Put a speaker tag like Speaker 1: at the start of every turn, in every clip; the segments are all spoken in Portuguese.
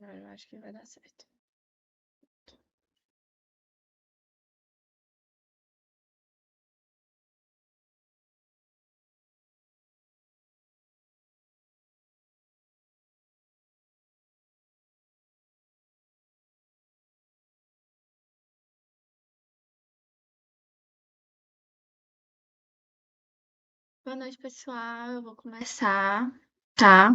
Speaker 1: Agora eu acho que vai dar certo. Boa noite, pessoal. Eu vou começar, tá?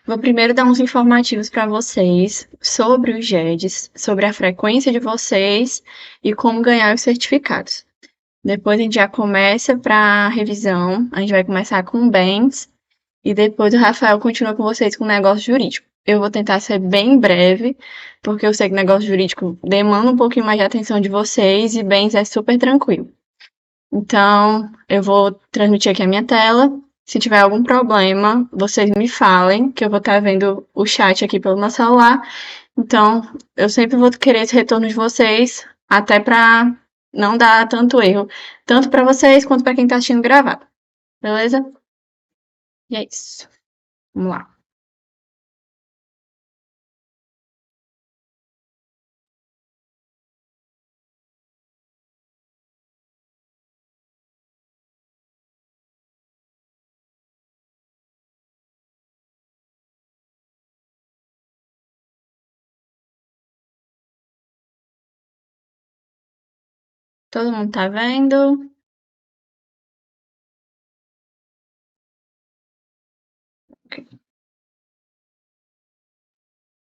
Speaker 1: Vou primeiro dar uns informativos para vocês sobre os GEDs, sobre a frequência de vocês e como ganhar os certificados. Depois a gente já começa para a revisão. A gente vai começar com bens e depois o Rafael continua com vocês com o negócio jurídico. Eu vou tentar ser bem breve, porque eu sei que o negócio jurídico demanda um pouquinho mais de atenção de vocês e bens é super tranquilo. Então, eu vou transmitir aqui a minha tela. Se tiver algum problema, vocês me falem, que eu vou estar vendo o chat aqui pelo meu celular. Então, eu sempre vou querer esse retorno de vocês, até para não dar tanto erro, tanto para vocês quanto para quem está assistindo gravado. Beleza? E é isso. Vamos lá. Todo mundo tá vendo?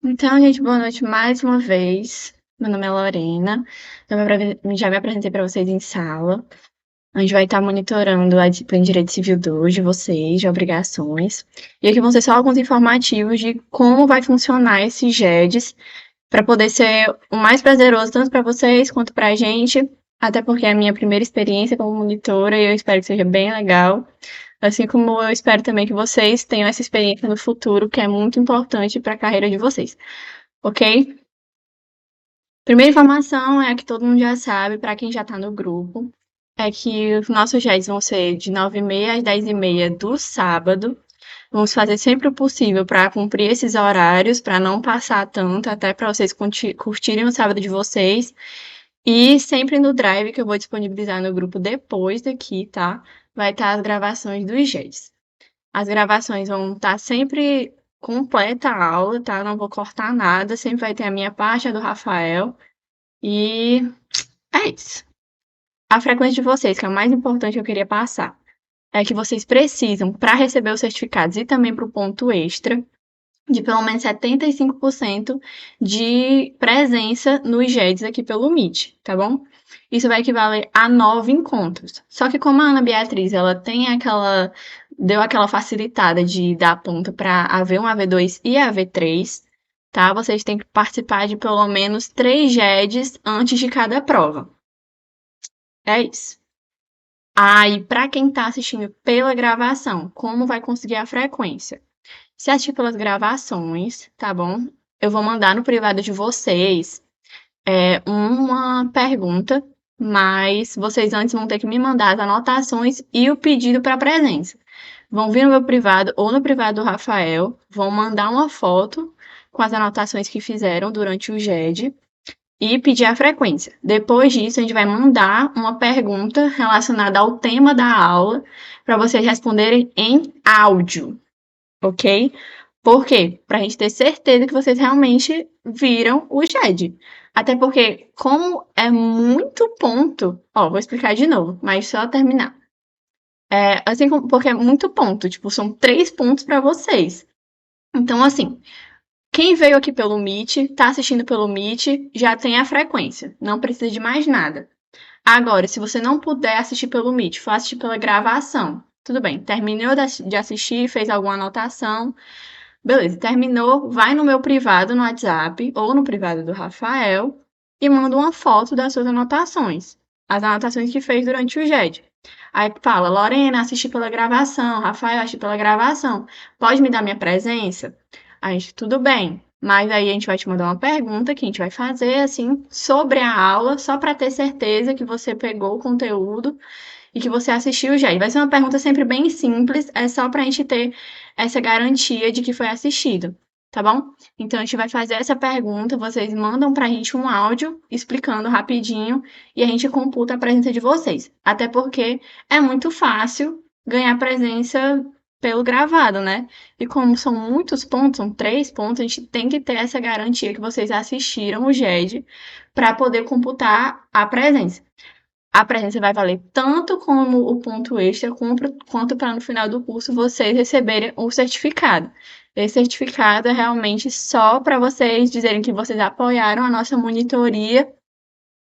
Speaker 1: Então, gente, boa noite mais uma vez. Meu nome é Lorena. Já me apresentei para vocês em sala. A gente vai estar monitorando a disciplina de Direito Civil 2 de vocês, de obrigações. E aqui vão ser só alguns informativos de como vai funcionar esses GEDs, para poder ser o mais prazeroso tanto para vocês quanto para a gente, até porque é a minha primeira experiência como monitora e eu espero que seja bem legal. Assim como eu espero também que vocês tenham essa experiência no futuro, que é muito importante para a carreira de vocês, ok? Primeira informação é a que todo mundo já sabe, para quem já está no grupo, é que os nossos jets vão ser de 9h30 às 10h30 do sábado. Vamos fazer sempre o possível para cumprir esses horários, para não passar tanto, até para vocês curtirem o sábado de vocês. E sempre no Drive, que eu vou disponibilizar no grupo depois daqui, tá? Vai estar as gravações dos jets. As gravações vão estar sempre completa a aula, tá? Não vou cortar nada, sempre vai ter a minha parte, a do Rafael. E é isso. A frequência de vocês, que é o mais importante que eu queria passar, é que vocês precisam, para receber os certificados e também para o ponto extra, de pelo menos 75% de presença nos GEDs aqui pelo Meet, tá bom? Isso vai equivaler a 9 encontros. Só que como a Ana Beatriz, ela deu aquela facilitada de dar ponto para AV1, AV2 e AV3, tá? Vocês têm que participar de pelo menos 3 GEDs antes de cada prova. É isso. Aí, para quem está assistindo pela gravação, como vai conseguir a frequência? Se assistir pelas gravações, tá bom? Eu vou mandar no privado de vocês uma pergunta, mas vocês antes vão ter que me mandar as anotações e o pedido para presença. Vão vir no meu privado ou no privado do Rafael, vão mandar uma foto com as anotações que fizeram durante o GED e pedir a frequência. Depois disso, a gente vai mandar uma pergunta relacionada ao tema da aula para vocês responderem em áudio, ok? Por quê? Para a gente ter certeza que vocês realmente viram o GED. Até porque, como é muito ponto, ó, vou explicar de novo, mas só terminar. Assim, porque é muito ponto, tipo, são 3 pontos para vocês. Então, assim, quem veio aqui pelo Meet, tá assistindo pelo Meet, já tem a frequência. Não precisa de mais nada. Agora, se você não puder assistir pelo Meet, for assistir pela gravação, tudo bem. Terminou de assistir, fez alguma anotação, beleza. Terminou, vai no meu privado no WhatsApp ou no privado do Rafael e manda uma foto das suas anotações. As anotações que fez durante o GED. Aí fala, Lorena, assisti pela gravação, Rafael, assisti pela gravação. Pode me dar minha presença? A gente, tudo bem. Mas aí a gente vai te mandar uma pergunta que a gente vai fazer, assim, sobre a aula, só para ter certeza que você pegou o conteúdo e que você assistiu já. E vai ser uma pergunta sempre bem simples, é só para a gente ter essa garantia de que foi assistido. tá bom? Então a gente vai fazer essa pergunta, vocês mandam pra gente um áudio explicando rapidinho e a gente computa a presença de vocês. Até porque é muito fácil ganhar presença pelo gravado, né? E como são muitos pontos, são 3 pontos, a gente tem que ter essa garantia que vocês assistiram o GED para poder computar a presença. A presença vai valer tanto como o ponto extra, quanto para no final do curso vocês receberem o certificado. Esse certificado é realmente só para vocês dizerem que vocês apoiaram a nossa monitoria,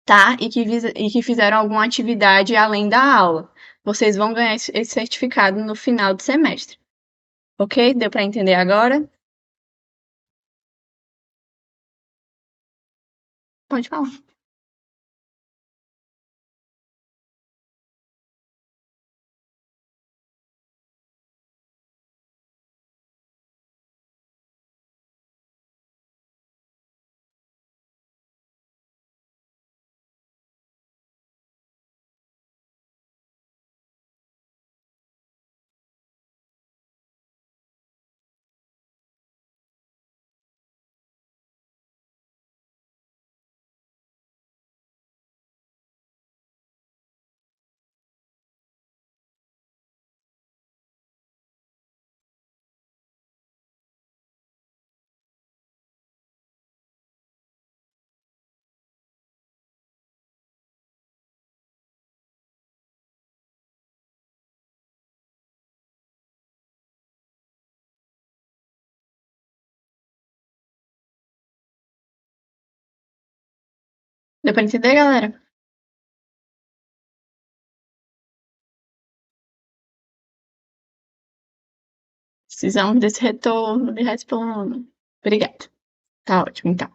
Speaker 1: tá? E que fizeram alguma atividade além da aula. Vocês vão ganhar esse certificado no final do semestre. Ok? Deu para entender agora? Pode falar. Deu para entender, galera? Precisamos desse retorno de respondo. Obrigada. Tá ótimo, então.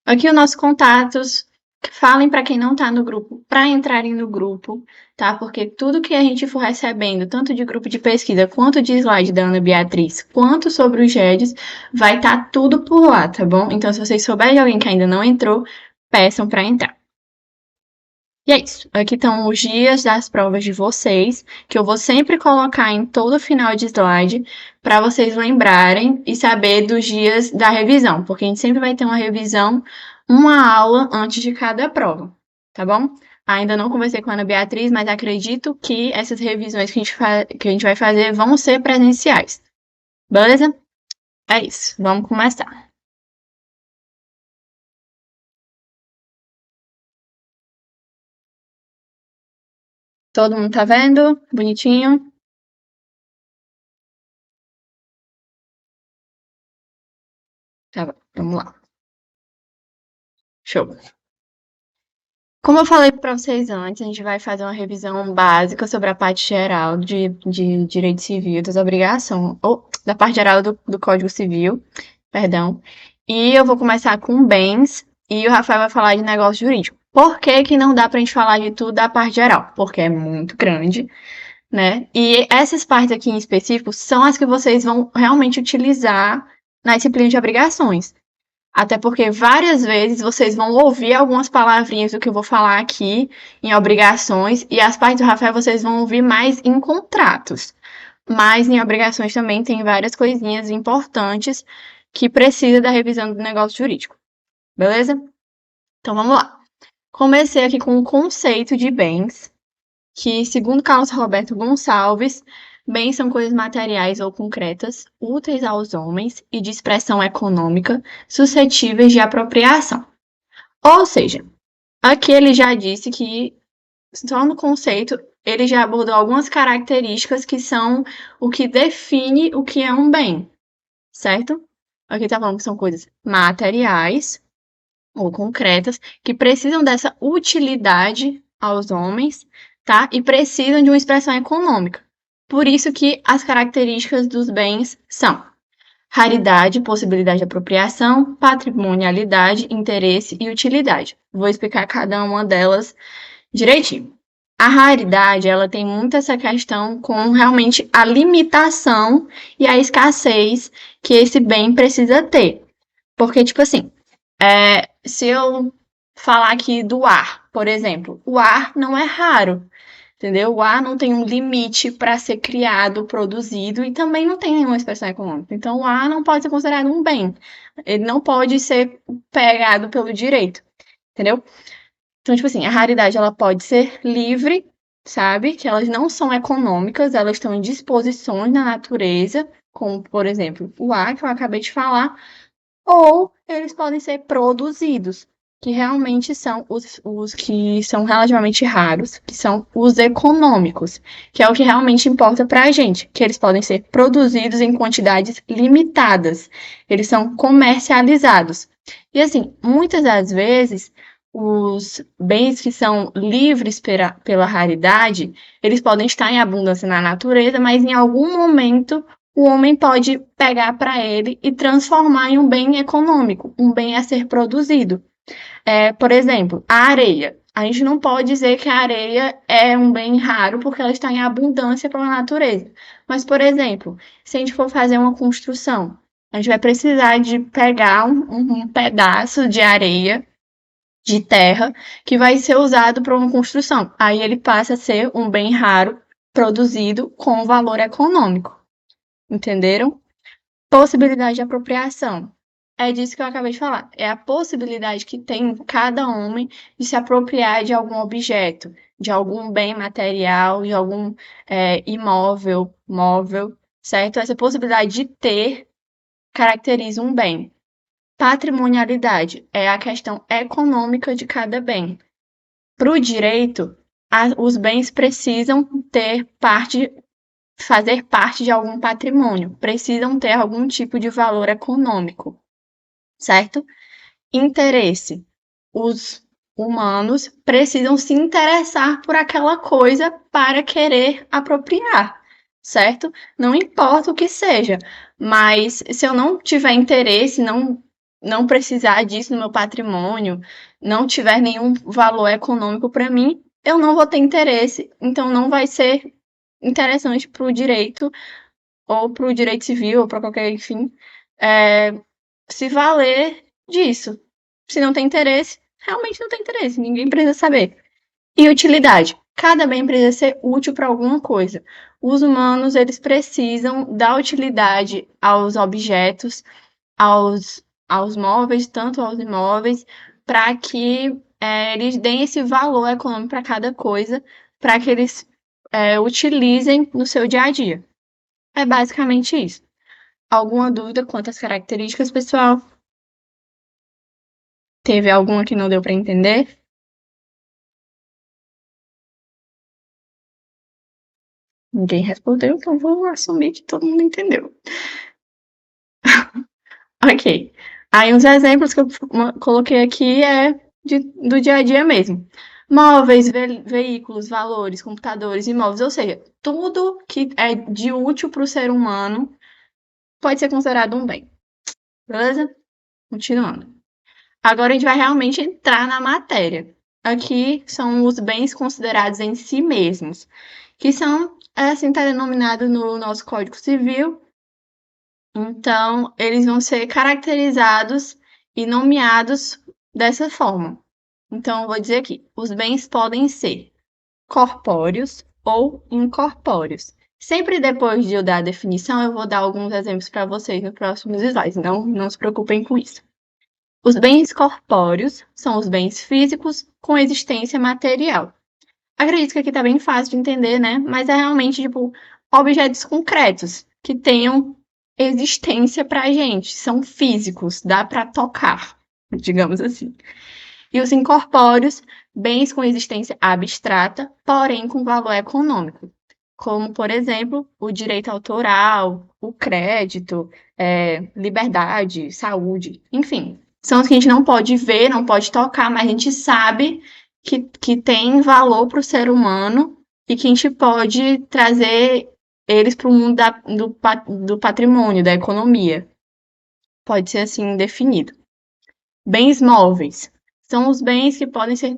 Speaker 1: Aqui os nossos contatos. Falem para quem não está no grupo, para entrarem no grupo, tá? Porque tudo que a gente for recebendo, tanto de grupo de pesquisa, quanto de slide da Ana Beatriz, quanto sobre os GEDs, vai estar tudo por lá, tá bom? Então, se vocês souberem de alguém que ainda não entrou, peçam para entrar. E é isso. Aqui estão os dias das provas de vocês, que eu vou sempre colocar em todo final de slide, para vocês lembrarem e saber dos dias da revisão, porque a gente sempre vai ter uma revisão, uma aula antes de cada prova, tá bom? Ainda não conversei com a Ana Beatriz, mas acredito que essas revisões que a gente vai fazer vão ser presenciais. Beleza? É isso. Vamos começar. Todo mundo tá vendo? Bonitinho? Tá bom, vamos lá. Show. Como eu falei para vocês antes, a gente vai fazer uma revisão básica sobre a parte geral de direito civil, das obrigações, ou da parte geral do Código Civil, perdão. E eu vou começar com bens e o Rafael vai falar de negócio jurídico. Por que que não dá para a gente falar de tudo da parte geral? Porque é muito grande, né? E essas partes aqui em específico são as que vocês vão realmente utilizar na disciplina de obrigações. Até porque várias vezes vocês vão ouvir algumas palavrinhas do que eu vou falar aqui em obrigações, e as partes do Rafael vocês vão ouvir mais em contratos. Mas em obrigações também tem várias coisinhas importantes que precisa da revisão do negócio jurídico. Beleza? Então vamos lá. Comecei aqui com o conceito de bens, que, segundo Carlos Roberto Gonçalves, bens são coisas materiais ou concretas, úteis aos homens e de expressão econômica, suscetíveis de apropriação. Ou seja, aqui ele já disse que, só no conceito, ele já abordou algumas características que são o que define o que é um bem, certo? Aqui está falando que são coisas materiais ou concretas que precisam dessa utilidade aos homens, tá? E precisam de uma expressão econômica. Por isso que as características dos bens são raridade, possibilidade de apropriação, patrimonialidade, interesse e utilidade. Vou explicar cada uma delas direitinho. A raridade, ela tem muito essa questão com realmente a limitação e a escassez que esse bem precisa ter. Porque, tipo assim, se eu falar aqui do ar, por exemplo, o ar não é raro, entendeu? O A não tem um limite para ser criado, produzido e também não tem nenhuma expressão econômica. Então, o A não pode ser considerado um bem. Ele não pode ser pegado pelo direito, entendeu? Então, tipo assim, a raridade ela pode ser livre, sabe? Que elas não são econômicas, elas estão em disposições na natureza, como, por exemplo, o ar que eu acabei de falar, ou eles podem ser produzidos, que realmente são os que são relativamente raros, que são os econômicos, que é o que realmente importa para a gente, que eles podem ser produzidos em quantidades limitadas, eles são comercializados. E assim, muitas das vezes, os bens que são livres pela raridade, eles podem estar em abundância na natureza, mas em algum momento o homem pode pegar para ele e transformar em um bem econômico, um bem a ser produzido. Por exemplo, a areia. A gente não pode dizer que a areia é um bem raro porque ela está em abundância pela natureza. Mas, por exemplo, se a gente for fazer uma construção, a gente vai precisar de pegar um pedaço de areia, de terra, que vai ser usado para uma construção. Aí ele passa a ser um bem raro produzido com valor econômico. Entenderam? Possibilidade de apropriação. É disso que eu acabei de falar. É a possibilidade que tem cada homem de se apropriar de algum objeto, de algum bem material, de algum imóvel, móvel, certo? Essa possibilidade de ter caracteriza um bem. Patrimonialidade é a questão econômica de cada bem. Para o direito, os bens precisam ter parte fazer parte de algum patrimônio, precisam ter algum tipo de valor econômico, certo? Interesse. Os humanos precisam se interessar por aquela coisa para querer apropriar, certo? Não importa o que seja, mas se eu não tiver interesse, não precisar disso no meu patrimônio, não tiver nenhum valor econômico para mim, eu não vou ter interesse, então não vai ser interessante para o direito ou para o direito civil, ou para qualquer, enfim, se valer disso. Se não tem interesse, realmente não tem interesse, ninguém precisa saber. E utilidade. Cada bem precisa ser útil para alguma coisa. Os humanos, eles precisam dar utilidade aos objetos, aos móveis, tanto aos imóveis, para que eles deem esse valor econômico para cada coisa, para que eles utilizem no seu dia a dia. É basicamente isso. Alguma dúvida quanto às características, pessoal? Teve alguma que não deu para entender? Ninguém respondeu, então vou assumir que todo mundo entendeu. Ok. Aí uns exemplos que eu coloquei aqui do dia a dia mesmo. Móveis, veículos, valores, computadores, imóveis, ou seja, tudo que é de útil para o ser humano pode ser considerado um bem. Beleza? Continuando. Agora a gente vai realmente entrar na matéria. Aqui são os bens considerados em si mesmos, que são, assim, está denominado no nosso Código Civil. Então, eles vão ser caracterizados e nomeados dessa forma. Então, eu vou dizer aqui: os bens podem ser corpóreos ou incorpóreos. Sempre depois de eu dar a definição, eu vou dar alguns exemplos para vocês nos próximos slides. Não se preocupem com isso. Os bens corpóreos são os bens físicos com existência material. Acredito que aqui está bem fácil de entender, né? Mas é realmente, tipo, objetos concretos que tenham existência para a gente, são físicos, dá para tocar, digamos assim. E os incorpóreos, bens com existência abstrata, porém com valor econômico, como, por exemplo, o direito autoral, o crédito, liberdade, saúde, enfim. São os que a gente não pode ver, não pode tocar, mas a gente sabe que tem valor para o ser humano e que a gente pode trazer eles para o mundo do patrimônio, da economia. Pode ser assim definido. Bens móveis são os bens que podem ser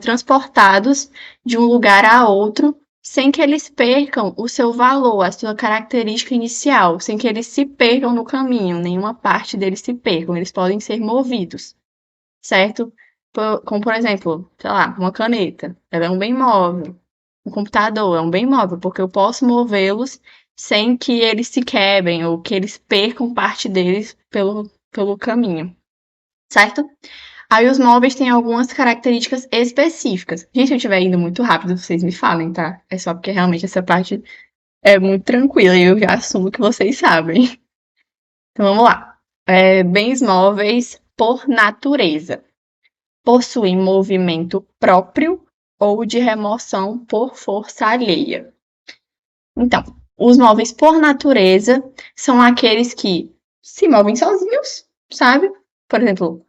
Speaker 1: transportados de um lugar a outro sem que eles percam o seu valor, a sua característica inicial, sem que eles se percam no caminho, nenhuma parte deles se percam, eles podem ser movidos, certo? Como, por exemplo, sei lá, uma caneta, ela é um bem móvel. Um computador é um bem móvel, porque eu posso movê-los sem que eles se quebrem ou que eles percam parte deles pelo caminho, certo? Aí os móveis têm algumas características específicas. Gente, se eu estiver indo muito rápido, vocês me falem, tá? É só porque realmente essa parte é muito tranquila e eu já assumo que vocês sabem. Então vamos lá. Bens móveis por natureza. Possuem movimento próprio ou de remoção por força alheia. Então, os móveis por natureza são aqueles que se movem sozinhos, sabe? Por exemplo,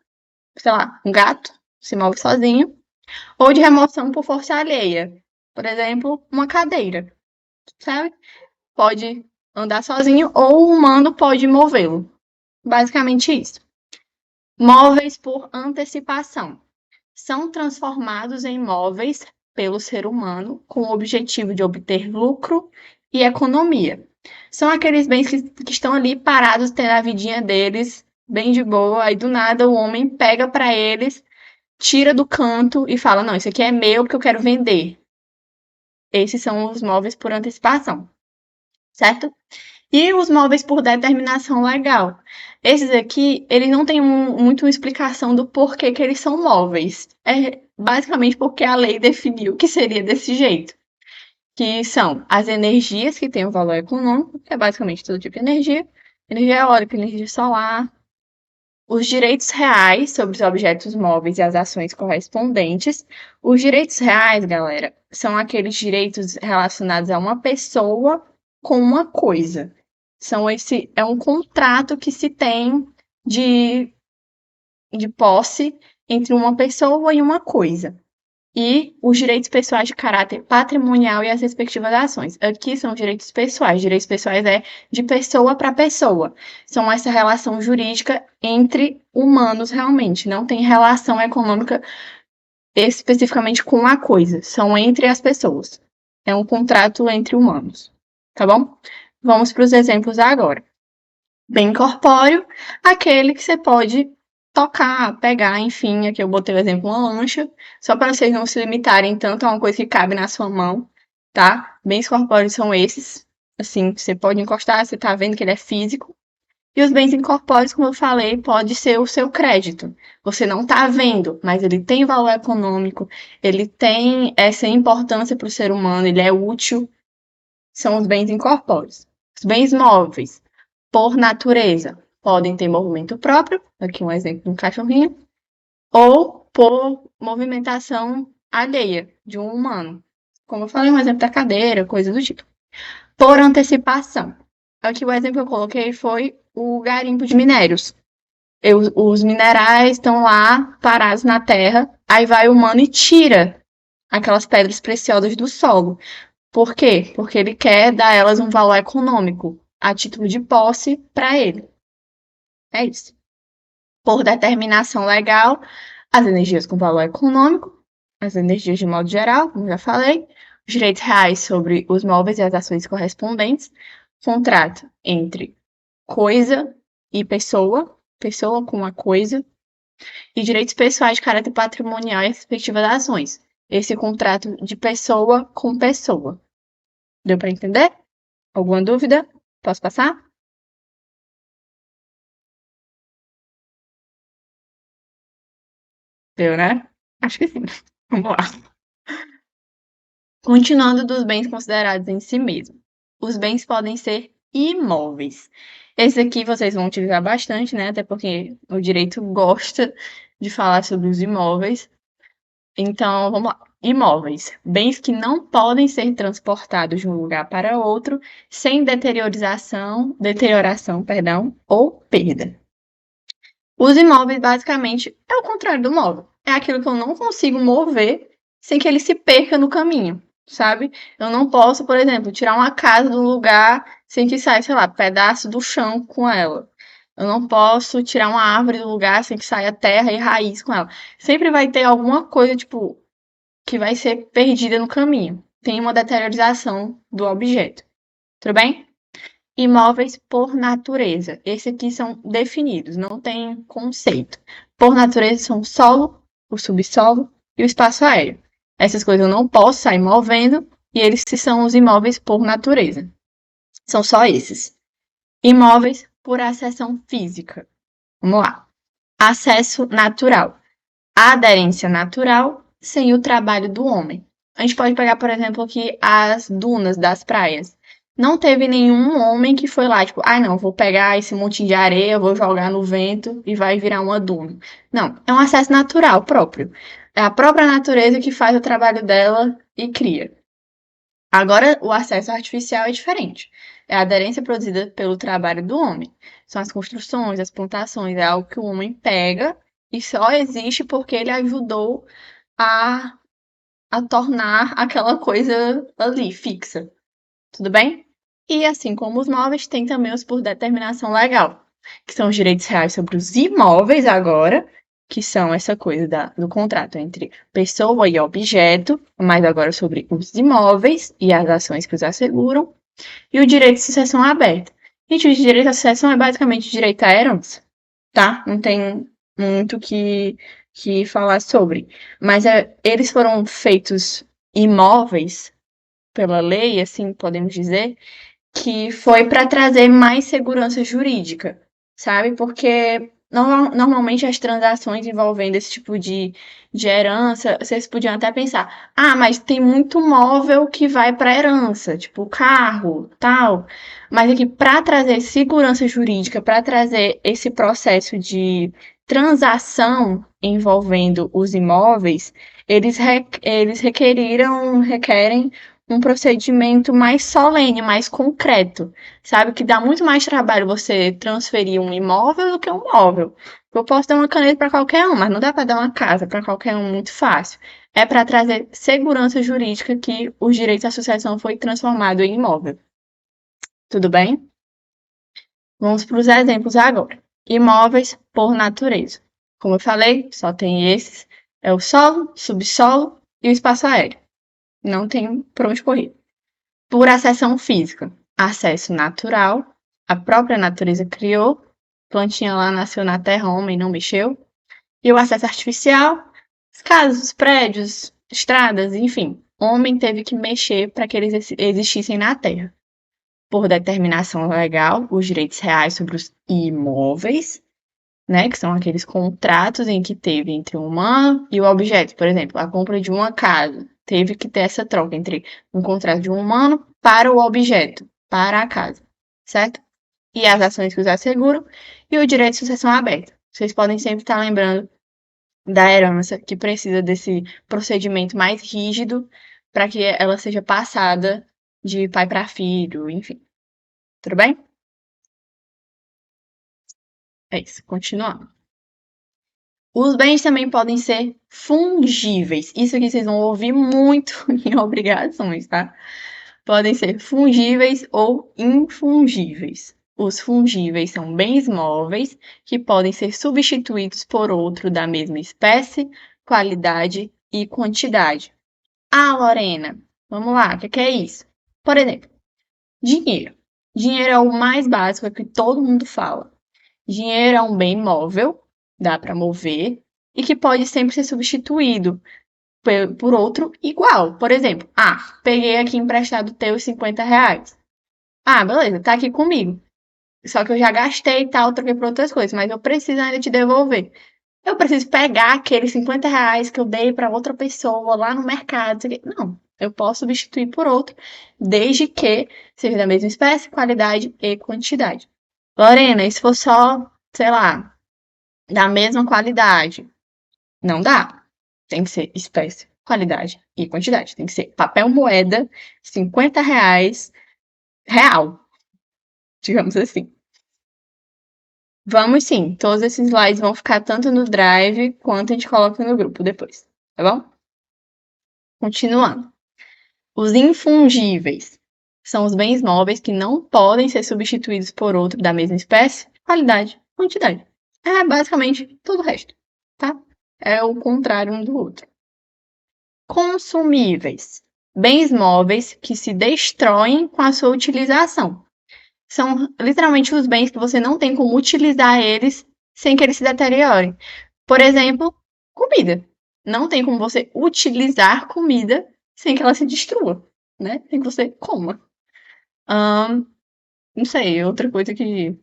Speaker 1: sei lá, um gato se move sozinho, ou de remoção por força alheia. Por exemplo, uma cadeira, sabe? Pode andar sozinho ou o humano pode movê-lo. Basicamente isso. Móveis por antecipação. São transformados em móveis pelo ser humano com o objetivo de obter lucro e economia. São aqueles bens que estão ali parados, tendo a vidinha deles, bem de boa, aí do nada o homem pega para eles, tira do canto e fala: não, isso aqui é meu porque eu quero vender. Esses são os móveis por antecipação, certo? E os móveis por determinação legal. Esses aqui, eles não têm muito uma explicação do porquê que eles são móveis. É basicamente porque a lei definiu que seria desse jeito. Que são as energias que têm o valor econômico, que é basicamente todo tipo de energia. Energia eólica, energia solar. Os direitos reais sobre os objetos móveis e as ações correspondentes. Os direitos reais, galera, são aqueles direitos relacionados a uma pessoa com uma coisa. É um contrato que se tem de, de posse entre uma pessoa e uma coisa. E os direitos pessoais de caráter patrimonial e as respectivas ações. Aqui são direitos pessoais. Direitos pessoais é de pessoa para pessoa. São essa relação jurídica entre humanos realmente. Não tem relação econômica especificamente com a coisa. São entre as pessoas. É um contrato entre humanos. Tá bom? Vamos para os exemplos agora. Bem corpóreo, aquele que você pode tocar, pegar, enfim, aqui eu botei o exemplo uma lancha, só para vocês não se limitarem tanto a uma coisa que cabe na sua mão, tá? Bens corpóreos são esses, assim, você pode encostar, você tá vendo que ele é físico. E os bens incorpóreos, como eu falei, pode ser o seu crédito. Você não tá vendo, mas ele tem valor econômico, ele tem essa importância para o ser humano, ele é útil, são os bens incorpóreos. Os bens móveis por natureza, podem ter movimento próprio, aqui um exemplo de um cachorrinho, ou por movimentação alheia de um humano. Como eu falei, um exemplo da cadeira, coisa do tipo. Por antecipação. Aqui o exemplo que eu coloquei foi o garimpo de minérios. Os minerais estão lá parados na terra, aí vai o humano e tira aquelas pedras preciosas do solo. Por quê? Porque ele quer dar a elas um valor econômico, a título de posse para ele. É isso. Por determinação legal, as energias com valor econômico, as energias de modo geral, como já falei, os direitos reais sobre os móveis e as ações correspondentes, contrato entre coisa e pessoa, pessoa com uma coisa, e direitos pessoais de caráter patrimonial e respectiva das ações. Esse contrato de pessoa com pessoa. Deu para entender? Alguma dúvida? Posso passar? Deu, né? Acho que sim. Vamos lá. Continuando dos bens considerados em si mesmo. Os bens podem ser imóveis. Esse aqui vocês vão utilizar bastante, né? Até porque o direito gosta de falar sobre os imóveis. Então, vamos lá. Imóveis. Bens que não podem ser transportados de um lugar para outro sem deterioração, perdão, ou perda. Os imóveis, basicamente, é o contrário do móvel. É aquilo que eu não consigo mover sem que ele se perca no caminho, sabe? Eu não posso, por exemplo, tirar uma casa do lugar sem que saia, sei lá, pedaço do chão com ela. Eu não posso tirar uma árvore do lugar sem que saia terra e raiz com ela. Sempre vai ter alguma coisa, tipo, que vai ser perdida no caminho. Tem uma deteriorização do objeto. Tudo bem? Imóveis por natureza. Esses aqui são definidos, não tem conceito. Por natureza são o solo, o subsolo e o espaço aéreo. Essas coisas eu não posso sair movendo, e eles são os imóveis por natureza. São só esses. Imóveis por acessão física. Vamos lá. Acesso natural. Aderência natural sem o trabalho do homem. A gente pode pegar, por exemplo, aqui as dunas das praias. Não teve nenhum homem que foi lá, tipo, não, vou pegar esse monte de areia, vou jogar no vento e vai virar uma duna. Não, é um acesso natural próprio. É a própria natureza que faz o trabalho dela e cria. Agora, o acesso artificial é diferente. É a aderência produzida pelo trabalho do homem. São as construções, as plantações, é algo que o homem pega e só existe porque ele ajudou a, a tornar aquela coisa ali fixa. Tudo bem? E assim como os móveis, tem também os por determinação legal, que são os direitos reais sobre os imóveis agora, que são essa coisa do contrato entre pessoa e objeto, mas agora sobre os imóveis e as ações que os asseguram, e o direito de sucessão aberta. Gente, o direito à sucessão é basicamente direito à herança, tá? Não tem muito que falar sobre. Mas eles foram feitos imóveis pela lei, assim podemos dizer, que foi para trazer mais segurança jurídica, sabe? Porque normalmente as transações envolvendo esse tipo de herança, vocês podiam até pensar, mas tem muito móvel que vai para herança, tipo carro, tal. Mas aqui, para trazer segurança jurídica, para trazer esse processo de transação envolvendo os imóveis, eles requerem um procedimento mais solene, mais concreto, sabe? Que dá muito mais trabalho você transferir um imóvel do que um móvel. Eu posso dar uma caneta para qualquer um, mas não dá para dar uma casa para qualquer um muito fácil. É para trazer segurança jurídica que os direitos à sucessão foi transformado em imóvel. Tudo bem? Vamos para os exemplos agora. Imóveis por natureza. Como eu falei, só tem esses. É o solo, subsolo e o espaço aéreo. Não tem por onde correr. Por acessão física, acesso natural, a própria natureza criou, plantinha lá nasceu na terra, homem não mexeu. E o acesso artificial, as casas, os prédios, estradas, enfim, homem teve que mexer para que eles existissem na terra. Por determinação legal, os direitos reais sobre os imóveis, né, que são aqueles contratos em que teve entre o humano e o objeto. Por exemplo, a compra de uma casa. Teve que ter essa troca entre um contrato de um humano para o objeto, para a casa, certo? E as ações que os asseguram e o direito de sucessão aberta. Vocês podem sempre estar lembrando da herança, que precisa desse procedimento mais rígido para que ela seja passada de pai para filho, enfim. Tudo bem? É isso, continuando. Os bens também podem ser fungíveis. Isso aqui vocês vão ouvir muito em obrigações, tá? Podem ser fungíveis ou infungíveis. Os fungíveis são bens móveis que podem ser substituídos por outro da mesma espécie, qualidade e quantidade. Lorena, vamos lá, o que é isso? Por exemplo, dinheiro. Dinheiro é o mais básico, é que todo mundo fala. Dinheiro é um bem móvel, dá para mover, e que pode sempre ser substituído por outro igual. Por exemplo, peguei aqui emprestado teu R$ 50. Beleza, tá aqui comigo. Só que eu já gastei e tal, troquei por outras coisas, mas eu preciso ainda te devolver. Eu preciso pegar aqueles R$ 50 que eu dei para outra pessoa lá no mercado. Não, eu posso substituir por outro, desde que seja da mesma espécie, qualidade e quantidade. Lorena, e se for só, sei lá, da mesma qualidade? Não dá. Tem que ser espécie, qualidade e quantidade. Tem que ser papel moeda, R$ 50, real, digamos assim. Vamos sim, todos esses slides vão ficar tanto no Drive quanto a gente coloca no grupo depois, tá bom? Continuando. Os infungíveis são os bens móveis que não podem ser substituídos por outro da mesma espécie, qualidade, quantidade. É basicamente tudo o resto, tá? É o contrário um do outro. Consumíveis. Bens móveis que se destroem com a sua utilização. São literalmente os bens que você não tem como utilizar eles sem que eles se deteriorem. Por exemplo, comida. Não tem como você utilizar comida sem que ela se destrua. né? Sem que você coma. Não sei, outra coisa que.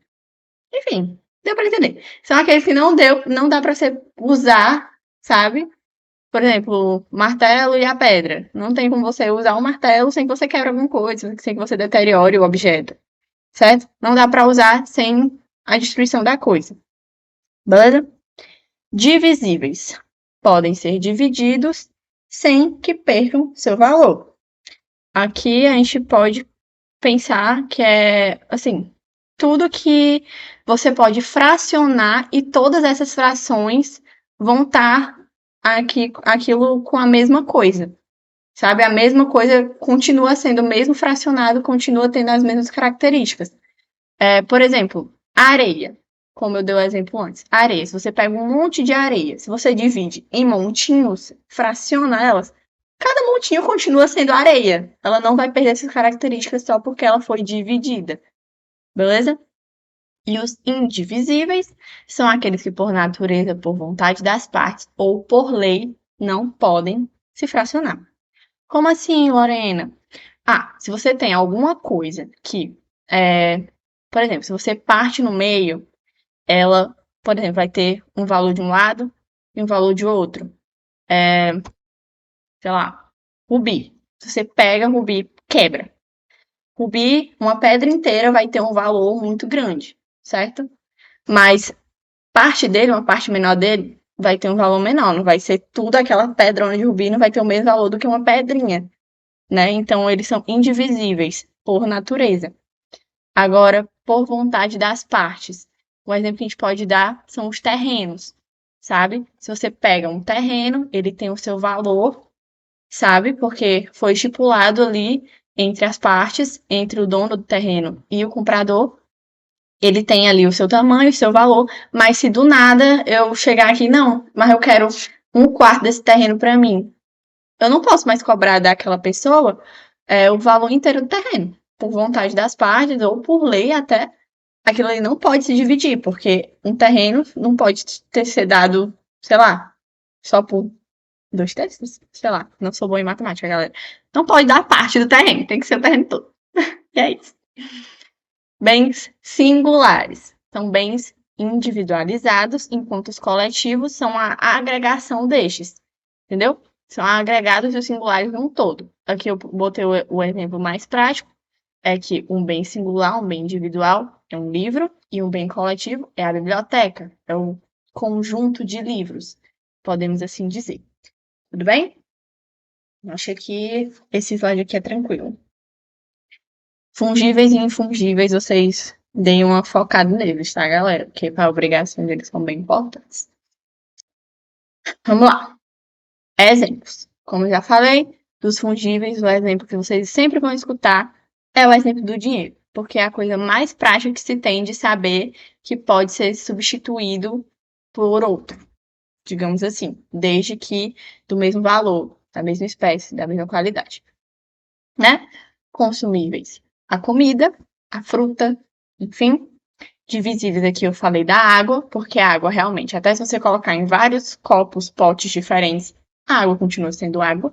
Speaker 1: Enfim, deu pra entender. São aqueles que não dá pra você usar, sabe? Por exemplo, o martelo e a pedra. Não tem como você usar um martelo sem que você quebre alguma coisa, sem que você deteriore o objeto, certo? Não dá pra usar sem a destruição da coisa, beleza? Divisíveis. Podem ser divididos sem que percam seu valor. Aqui a gente pode pensar que é, assim, tudo que você pode fracionar e todas essas frações vão estar aquilo com a mesma coisa, sabe? A mesma coisa continua sendo o mesmo fracionado, continua tendo as mesmas características. Por exemplo, a areia, como eu dei o exemplo antes. A areia, se você pega um monte de areia, se você divide em montinhos, fraciona elas, cada montinho continua sendo areia. Ela não vai perder essas características só porque ela foi dividida, beleza? E os indivisíveis são aqueles que, por natureza, por vontade das partes ou por lei, não podem se fracionar. Como assim, Lorena? Se você tem alguma coisa que, por exemplo, se você parte no meio, ela, por exemplo, vai ter um valor de um lado e um valor de outro. Sei lá, rubi. Se você pega rubi, quebra. Rubi, uma pedra inteira vai ter um valor muito grande, certo? Mas parte dele, uma parte menor dele, vai ter um valor menor. Não vai ser tudo aquela pedrona de rubi, não vai ter o mesmo valor do que uma pedrinha, né? Então, eles são indivisíveis por natureza. Agora, por vontade das partes. Um exemplo que a gente pode dar são os terrenos, sabe? Se você pega um terreno, ele tem o seu valor, sabe? Porque foi estipulado ali entre as partes, entre o dono do terreno e o comprador. Ele tem ali o seu tamanho, o seu valor, mas se do nada eu chegar aqui, não, mas eu quero um quarto desse terreno para mim, eu não posso mais cobrar daquela pessoa o valor inteiro do terreno, por vontade das partes ou por lei até. Aquilo ali não pode se dividir, porque um terreno não pode ter sido dado, sei lá, só por 2 terços? Sei lá, não sou boa em matemática, galera. Não pode dar parte do terreno, tem que ser o terreno todo. E é isso. Bens singulares. São bens individualizados, enquanto os coletivos são a agregação destes. Entendeu? São agregados e os singulares num todo. Aqui eu botei o exemplo mais prático, é que um bem singular, um bem individual, é um livro, e um bem coletivo é a biblioteca, é o conjunto de livros, podemos assim dizer. Tudo bem? Acho que esse slide aqui é tranquilo. Fungíveis e infungíveis, vocês deem uma focada neles, tá, galera? Porque para obrigações eles são bem importantes. Vamos lá. Exemplos. Como eu já falei, dos fungíveis, o exemplo que vocês sempre vão escutar é o exemplo do dinheiro, porque é a coisa mais prática que se tem de saber que pode ser substituído por outro, digamos assim, desde que do mesmo valor, da mesma espécie, da mesma qualidade, né? Consumíveis. A comida, a fruta, enfim. Divisíveis aqui eu falei da água, porque a água realmente, até se você colocar em vários copos, potes diferentes, a água continua sendo água,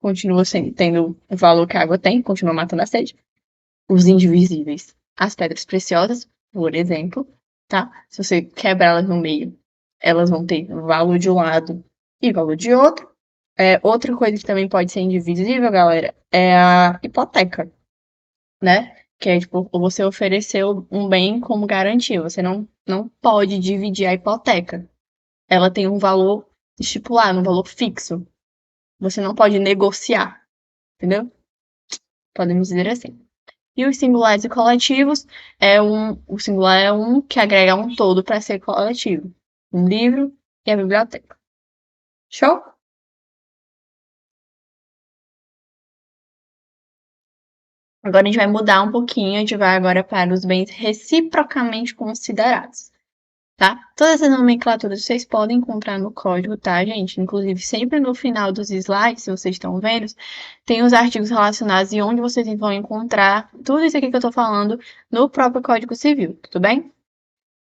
Speaker 1: continua tendo o valor que a água tem, continua matando a sede. Os indivisíveis, as pedras preciosas, por exemplo, tá? Se você quebrar elas no meio, elas vão ter valor de um lado e valor de outro. Outra coisa que também pode ser indivisível, galera, é a hipoteca, né? Que é, tipo, você ofereceu um bem como garantia. Você não pode dividir a hipoteca. Ela tem um valor estipulado, um valor fixo. Você não pode negociar, entendeu? Podemos dizer assim. E os singulares e coletivos o singular é um que agrega um todo para ser coletivo. Um livro e a biblioteca. Show? Agora a gente vai mudar um pouquinho, a gente vai agora para os bens reciprocamente considerados. Tá? Todas as nomenclaturas vocês podem encontrar no código, tá, gente? Inclusive, sempre no final dos slides, se vocês estão vendo, tem os artigos relacionados e onde vocês vão encontrar tudo isso aqui que eu tô falando no próprio Código Civil, tudo bem?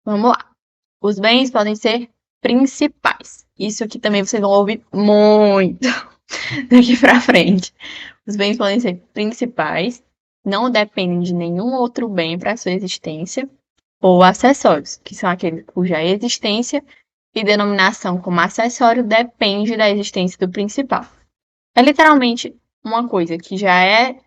Speaker 1: Vamos lá. Os bens podem ser principais. Isso aqui também vocês vão ouvir muito daqui pra frente. Os bens podem ser principais, não dependem de nenhum outro bem para sua existência, ou acessórios, que são aqueles cuja existência e denominação como acessório depende da existência do principal. É literalmente uma coisa que já é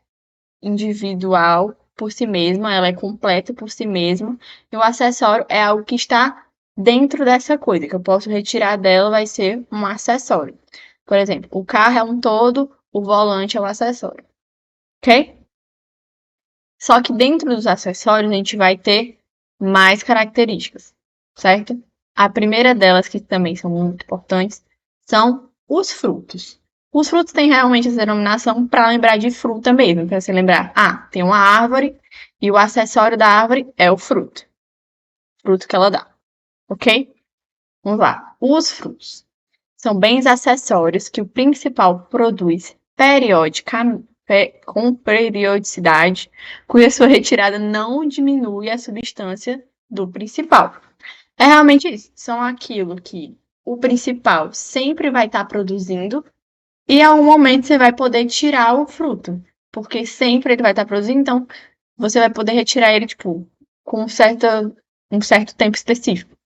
Speaker 1: individual por si mesma, ela é completa por si mesma, e o acessório é algo que está dentro dessa coisa, que eu posso retirar dela, vai ser um acessório. Por exemplo, o carro é um todo, o volante é um acessório, ok? Só que dentro dos acessórios a gente vai ter mais características, certo? A primeira delas, que também são muito importantes, são os frutos. Os frutos têm realmente essa denominação para lembrar de fruta mesmo, para você lembrar, tem uma árvore e o acessório da árvore é o fruto que ela dá, ok? Vamos lá. Os frutos são bens acessórios que o principal produz periodicamente, com periodicidade, cuja sua retirada não diminui a substância do principal. É realmente isso. São aquilo que o principal sempre vai estar produzindo e a um momento você vai poder tirar o fruto, porque sempre ele vai estar produzindo, então você vai poder retirar ele, tipo, com um certo tempo específico,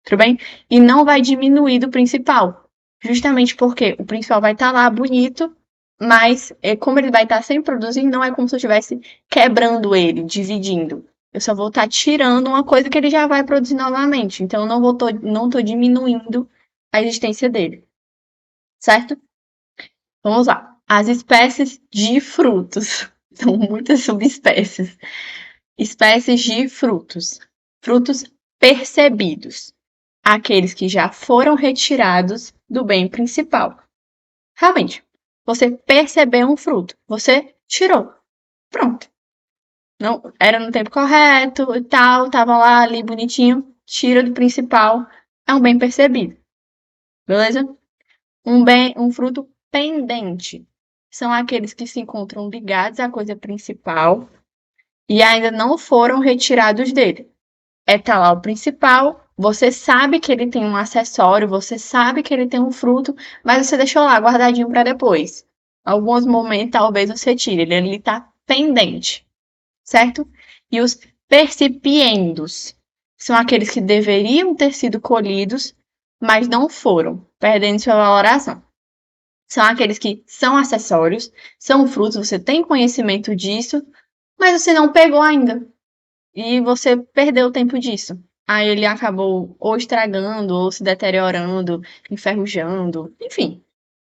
Speaker 1: tudo bem? E não vai diminuir do principal, justamente porque o principal vai estar lá bonito, mas como ele vai estar sempre produzindo, não é como se eu estivesse quebrando ele, dividindo. Eu só vou estar tirando uma coisa que ele já vai produzir novamente. Então, eu não tô diminuindo a existência dele, certo? Vamos lá. As espécies de frutos. São muitas subespécies. Espécies de frutos. Frutos percebidos. Aqueles que já foram retirados do bem principal. Realmente, você percebeu um fruto, você tirou. Pronto. Não era no tempo correto e tal, tava lá ali bonitinho, tira do principal, é um bem percebido. Beleza? Um fruto pendente são aqueles que se encontram ligados à coisa principal e ainda não foram retirados dele. Tá lá o principal, você sabe que ele tem um acessório, você sabe que ele tem um fruto, mas você deixou lá guardadinho para depois. Alguns momentos talvez você tire, ele está pendente, certo? E os percipiendos são aqueles que deveriam ter sido colhidos, mas não foram, perdendo sua valoração. São aqueles que são acessórios, são frutos, você tem conhecimento disso, mas você não pegou ainda. E você perdeu o tempo disso. Aí ele acabou ou estragando, ou se deteriorando, enferrujando, enfim.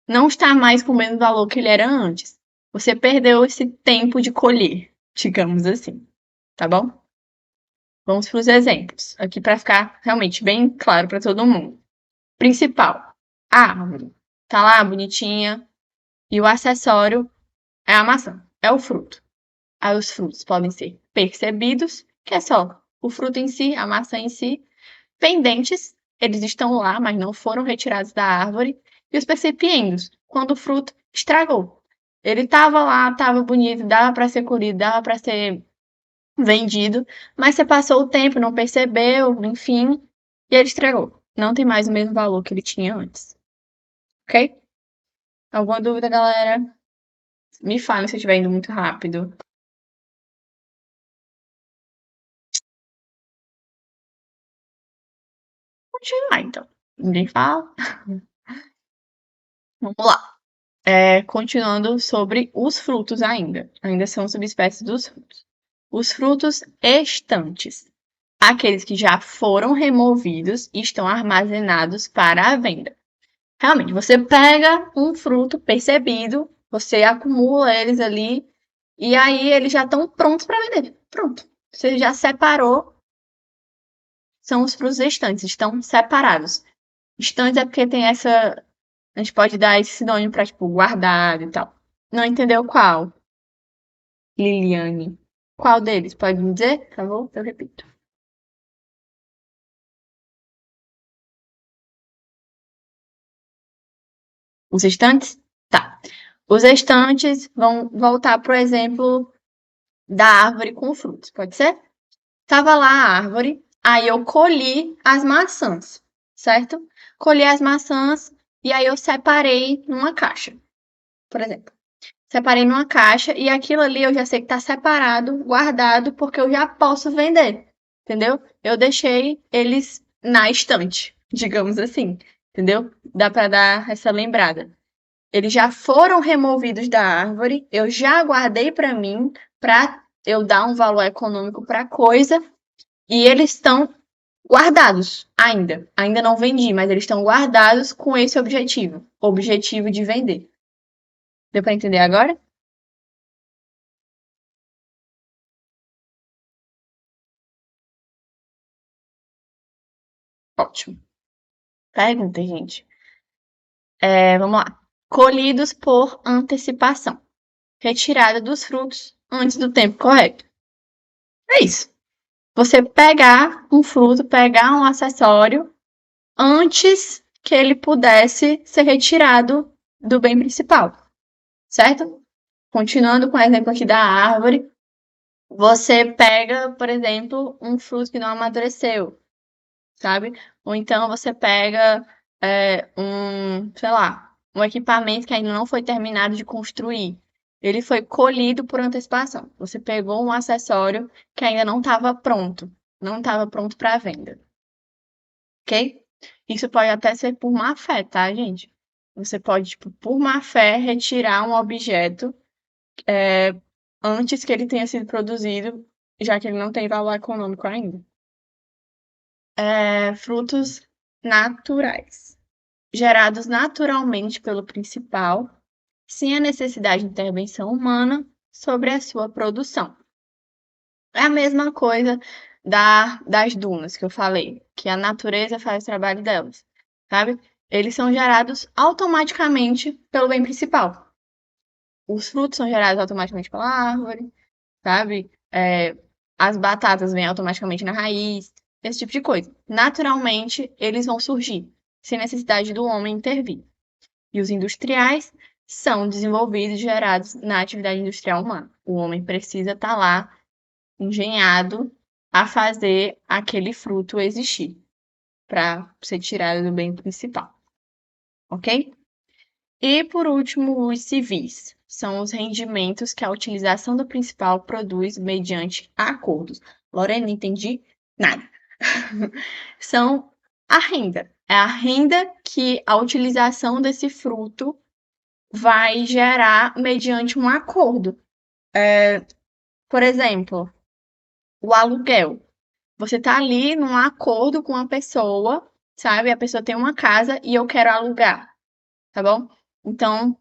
Speaker 1: Não está mais com o mesmo valor que ele era antes. Você perdeu esse tempo de colher, digamos assim. Tá bom? Vamos para os exemplos. Aqui para ficar realmente bem claro para todo mundo. Principal, a árvore. Tá lá, bonitinha. E o acessório é a maçã, é o fruto. Aí os frutos podem ser percebidos, que é só o fruto em si, a maçã em si. Pendentes, eles estão lá, mas não foram retirados da árvore. E os percipiendos, quando o fruto estragou. Ele estava lá, estava bonito, dava para ser colhido, dava para ser vendido, mas você passou o tempo, não percebeu, enfim, e ele estragou. Não tem mais o mesmo valor que ele tinha antes. Ok? Alguma dúvida, galera? Me fale se eu estiver indo muito rápido. Continuar, então. Ninguém fala? Vamos lá. Continuando sobre os frutos ainda. Ainda são subespécies dos frutos. Os frutos estantes. Aqueles que já foram removidos e estão armazenados para a venda. Realmente, você pega um fruto percebido, você acumula eles ali, e aí eles já estão prontos para vender. Pronto. Você já separou, são os frutos estantes, estão separados. Estantes é porque tem essa. A gente pode dar esse sinônimo para, tipo, guardado e tal. Não entendeu qual, Liliane? Qual deles? Pode me dizer, por favor? Eu repito. Os estantes? Tá. Os estantes vão voltar pro exemplo da árvore com frutos, pode ser? Tava lá a árvore, aí eu colhi as maçãs, certo? Colhi as maçãs e aí eu separei numa caixa, por exemplo. separei numa caixa e aquilo ali eu já sei que tá separado, guardado, porque eu já posso vender, entendeu? Eu deixei eles na estante, digamos assim, entendeu? Dá para dar essa lembrada. Eles já foram removidos da árvore, eu já guardei para mim, para eu dar um valor econômico para a coisa, e eles estão guardados ainda. Ainda não vendi, mas eles estão guardados com esse objetivo, objetivo de vender. Deu para entender agora? Ótimo. Pergunta, gente. Vamos lá. Colhidos por antecipação. Retirada dos frutos antes do tempo correto. É isso. Você pegar um fruto, pegar um acessório antes que ele pudesse ser retirado do bem principal, certo? Continuando com o exemplo aqui da árvore, você pega, por exemplo, um fruto que não amadureceu, sabe? Ou então você pega sei lá, um equipamento que ainda não foi terminado de construir. Ele foi colhido por antecipação. Você pegou um acessório que ainda não estava pronto, não estava pronto para venda, ok? Isso pode até ser por má fé, tá, gente? Você pode, tipo, por má fé, retirar um objeto antes que ele tenha sido produzido, já que ele não tem valor econômico ainda. Frutos naturais, gerados naturalmente pelo principal, sem a necessidade de intervenção humana sobre a sua produção. É a mesma coisa das dunas que eu falei, que a natureza faz o trabalho delas, sabe? Eles são gerados automaticamente pelo bem principal. Os frutos são gerados automaticamente pela árvore, sabe? As batatas vêm automaticamente na raiz, esse tipo de coisa. Naturalmente, eles vão surgir, sem necessidade do homem intervir. E os industriais são desenvolvidos e gerados na atividade industrial humana. O homem precisa estar lá, engenhado, a fazer aquele fruto existir, para ser tirado do bem principal. Ok? E, por último, os civis. São os rendimentos que a utilização do principal produz mediante acordos. Lorena, não entendi nada. São a renda. É a renda que a utilização desse fruto vai gerar mediante um acordo. Por exemplo, o aluguel. Você tá ali num acordo com a pessoa, sabe? A pessoa tem uma casa e eu quero alugar, tá bom? Então,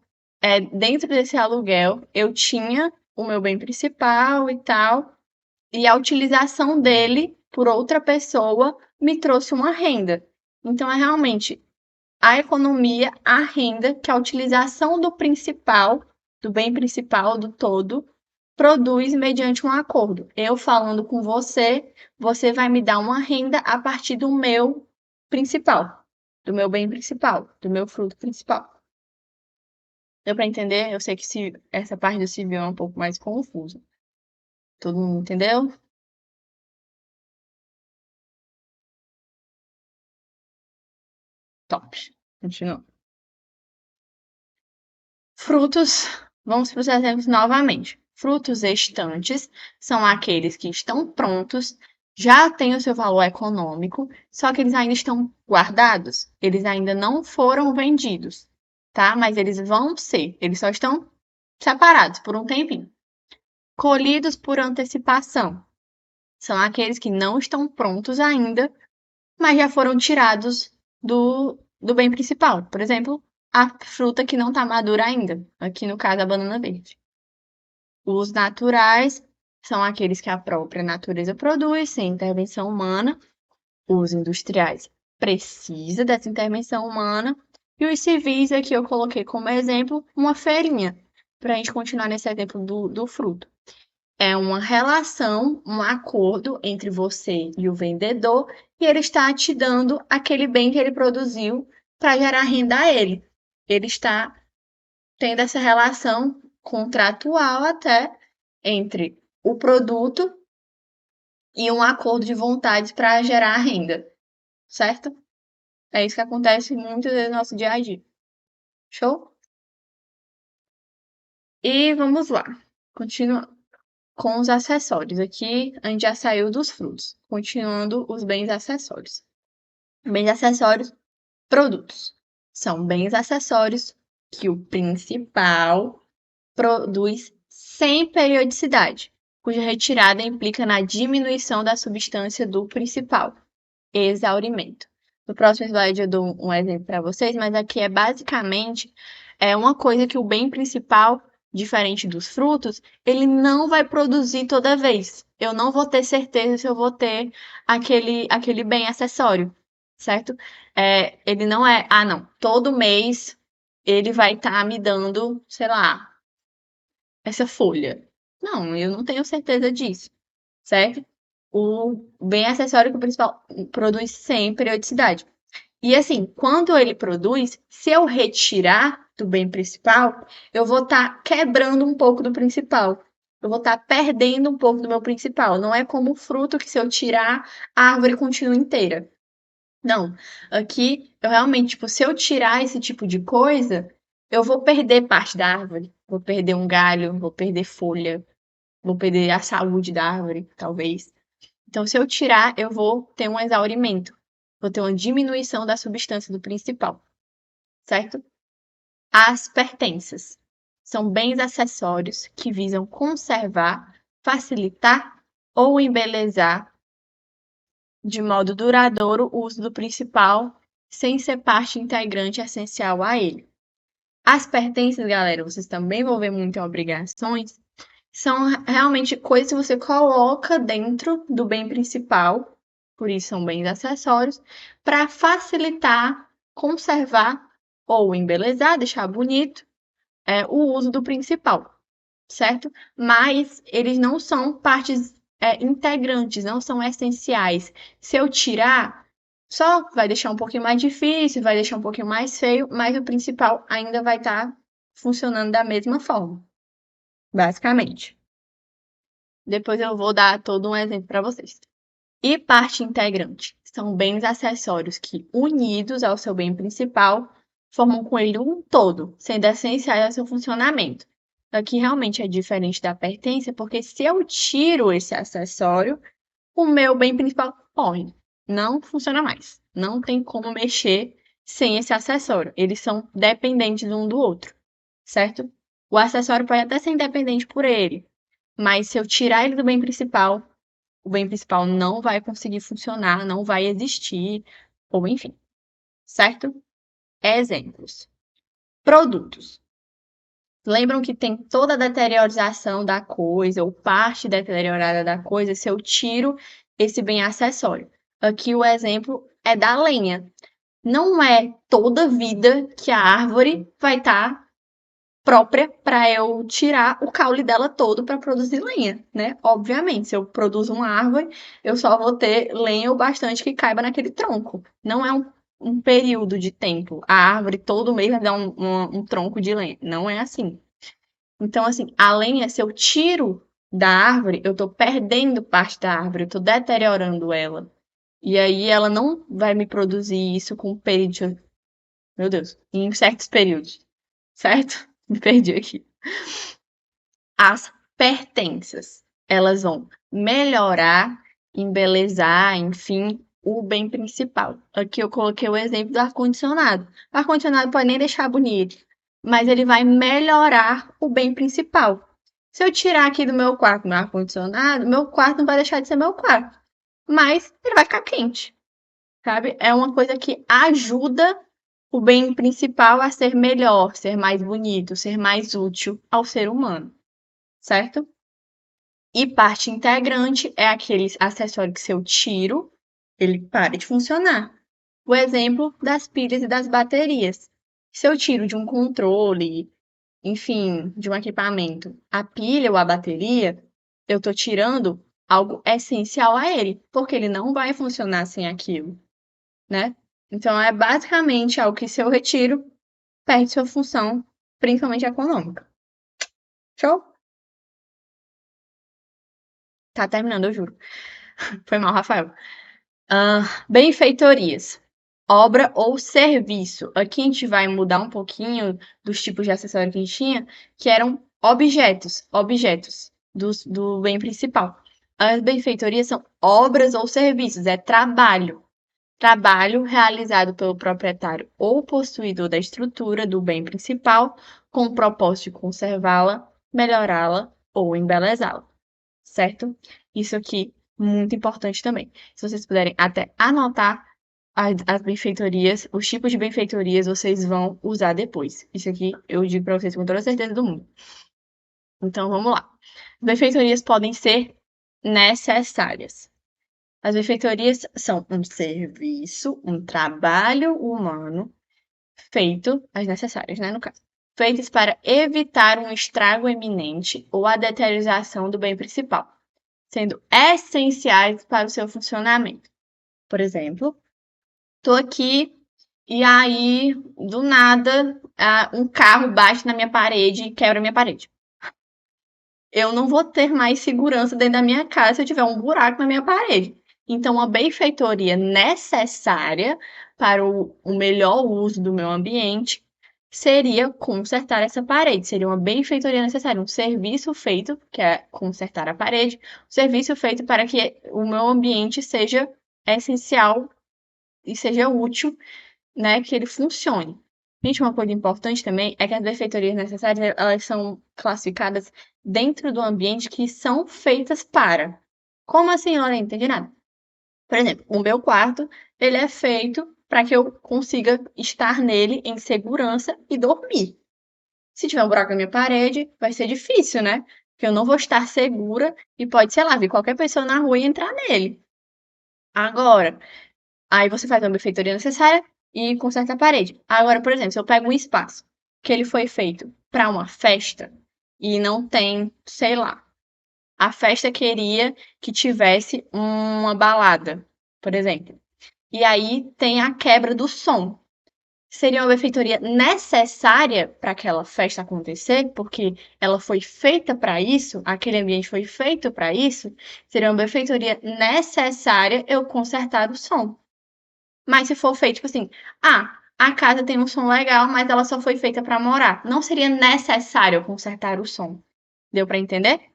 Speaker 1: dentro desse aluguel, eu tinha o meu bem principal e tal, e a utilização dele por outra pessoa me trouxe uma renda. Então, é realmente a economia, a renda, que a utilização do principal, do bem principal, do todo, produz mediante um acordo. Eu falando com você, você vai me dar uma renda a partir do meu principal, do meu bem principal, do meu fruto principal. Deu para entender? Eu sei que essa parte do civil é um pouco mais confusa. Todo mundo entendeu? Top. Continua. Frutos, vamos para os exemplos novamente. Frutos estantes são aqueles que estão prontos, já têm o seu valor econômico, só que eles ainda estão guardados, eles ainda não foram vendidos, tá? Mas eles vão ser, eles só estão separados por um tempinho. Colhidos por antecipação são aqueles que não estão prontos ainda, mas já foram tirados do bem principal. Por exemplo, a fruta que não está madura ainda. Aqui no caso, a banana verde. Os naturais são aqueles que a própria natureza produz, sem intervenção humana. Os industriais precisa dessa intervenção humana. E os civis, aqui eu coloquei como exemplo uma feirinha, para a gente continuar nesse exemplo do fruto. É uma relação, um acordo entre você e o vendedor, e ele está te dando aquele bem que ele produziu para gerar renda a ele. Ele está tendo essa relação contratual até entre o produto e um acordo de vontades para gerar renda, certo? É isso que acontece muito no nosso dia a dia. Show? E vamos lá. Continuando com os acessórios. Aqui a gente já saiu dos frutos. Continuando os bens acessórios. Bens acessórios, produtos. São bens acessórios que o principal produz sem periodicidade, cuja retirada implica na diminuição da substância do principal, exaurimento. No próximo slide eu dou um exemplo para vocês, mas aqui é basicamente uma coisa que o bem principal, diferente dos frutos, ele não vai produzir toda vez. Eu não vou ter certeza se eu vou ter aquele bem acessório, certo? Ele não não, todo mês ele vai estar me dando, sei lá, essa folha. Não, eu não tenho certeza disso, certo? O bem acessório que o principal produz sem periodicidade. E assim, quando ele produz, se eu retirar do bem principal, eu vou estar quebrando um pouco do principal. Eu vou estar perdendo um pouco do meu principal. Não é como o fruto que se eu tirar, a árvore continua inteira. Não. Aqui, eu realmente, tipo, se eu tirar esse tipo de coisa, eu vou perder parte da árvore. Vou perder um galho, vou perder folha, vou perder a saúde da árvore, talvez. Então, se eu tirar, eu vou ter um exaurimento, vou ter uma diminuição da substância do principal, certo? As pertenças são bens acessórios que visam conservar, facilitar ou embelezar de modo duradouro o uso do principal, sem ser parte integrante essencial a ele. As pertences, galera, vocês também vão ver muito em obrigações, são realmente coisas que você coloca dentro do bem principal, por isso são bens acessórios, para facilitar, conservar ou embelezar, deixar bonito, o uso do principal, certo? Mas eles não são partes integrantes, não são essenciais. Se eu tirar, só vai deixar um pouquinho mais difícil, vai deixar um pouquinho mais feio, mas o principal ainda vai estar funcionando da mesma forma, basicamente. Depois eu vou dar todo um exemplo para vocês. E parte integrante são bens acessórios que, unidos ao seu bem principal, formam com ele um todo, sendo essenciais ao seu funcionamento. Aqui realmente é diferente da pertença, porque se eu tiro esse acessório, o meu bem principal morre. Não funciona mais. Não tem como mexer sem esse acessório. Eles são dependentes um do outro, certo? O acessório pode até ser independente por ele, mas se eu tirar ele do bem principal, o bem principal não vai conseguir funcionar, não vai existir, ou enfim, certo? Exemplos. Produtos. Lembram que tem toda a deteriorização da coisa, ou parte deteriorada da coisa, se eu tiro esse bem acessório. Aqui o exemplo é da lenha. Não é toda vida que a árvore vai estar própria para eu tirar o caule dela todo para produzir lenha, né? Obviamente, se eu produzo uma árvore, eu só vou ter lenha o bastante que caiba naquele tronco. Não é um período de tempo. A árvore todo mês vai dar um tronco de lenha. Não é assim. Então, assim, a lenha, se eu tiro da árvore, eu estou perdendo parte da árvore, eu estou deteriorando ela. E aí ela não vai me produzir isso com período. Meu Deus, em certos períodos, certo? Me perdi aqui. As pertenças, elas vão melhorar, embelezar, enfim, o bem principal. Aqui eu coloquei o exemplo do ar-condicionado. O ar-condicionado pode nem deixar bonito, mas ele vai melhorar o bem principal. Se eu tirar aqui do meu quarto meu ar-condicionado, meu quarto não vai deixar de ser meu quarto, mas ele vai ficar quente, sabe? É uma coisa que ajuda o bem principal a ser melhor, ser mais bonito, ser mais útil ao ser humano, certo? E parte integrante é aquele acessório que se eu tiro, ele para de funcionar. O exemplo das pilhas e das baterias. Se eu tiro de um controle, enfim, de um equipamento, a pilha ou a bateria, eu estou tirando algo essencial a ele, porque ele não vai funcionar sem aquilo, né? Então, é basicamente algo que se eu retiro, perde sua função, principalmente econômica. Show? Tá terminando, eu juro. Foi mal, Rafael. Benfeitorias. Obra ou serviço. Aqui a gente vai mudar um pouquinho dos tipos de acessório que a gente tinha, que eram Objetos do bem principal. As benfeitorias são obras ou serviços, é trabalho. Trabalho realizado pelo proprietário ou possuidor da estrutura do bem principal, com o propósito de conservá-la, melhorá-la ou embelezá-la, certo? Isso aqui, muito importante também. Se vocês puderem até anotar as benfeitorias, os tipos de benfeitorias vocês vão usar depois. Isso aqui eu digo para vocês com toda a certeza do mundo. Então, vamos lá. As benfeitorias podem ser necessárias. As benfeitorias são um serviço, um trabalho humano feito, as necessárias, né, no caso, feitas para evitar um estrago eminente ou a deterioração do bem principal, sendo essenciais para o seu funcionamento. Por exemplo, estou aqui e aí, do nada, um carro bate na minha parede e quebra a minha parede. Eu não vou ter mais segurança dentro da minha casa se eu tiver um buraco na minha parede. Então, uma benfeitoria necessária para o melhor uso do meu ambiente seria consertar essa parede. Seria uma benfeitoria necessária, um serviço feito, que é consertar a parede, um serviço feito para que o meu ambiente seja essencial e seja útil, né, que ele funcione. Gente, uma coisa importante também é que as benfeitorias necessárias, elas são classificadas dentro do ambiente que são feitas para. Como assim, Lorena? Não entendi nada. Por exemplo, o meu quarto, ele é feito para que eu consiga estar nele em segurança e dormir. Se tiver um buraco na minha parede, vai ser difícil, né? Porque eu não vou estar segura e pode, sei lá, vir qualquer pessoa na rua e entrar nele. Agora, aí você faz uma benfeitoria necessária e conserta a parede. Agora, por exemplo, se eu pego um espaço que ele foi feito para uma festa e não tem, sei lá, a festa queria que tivesse uma balada, por exemplo. E aí tem a quebra do som. Seria uma benfeitoria necessária para aquela festa acontecer, porque ela foi feita para isso, aquele ambiente foi feito para isso. Seria uma benfeitoria necessária eu consertar o som. Mas se for feito, tipo assim, a casa tem um som legal, mas ela só foi feita para morar. Não seria necessário consertar o som. Deu para entender?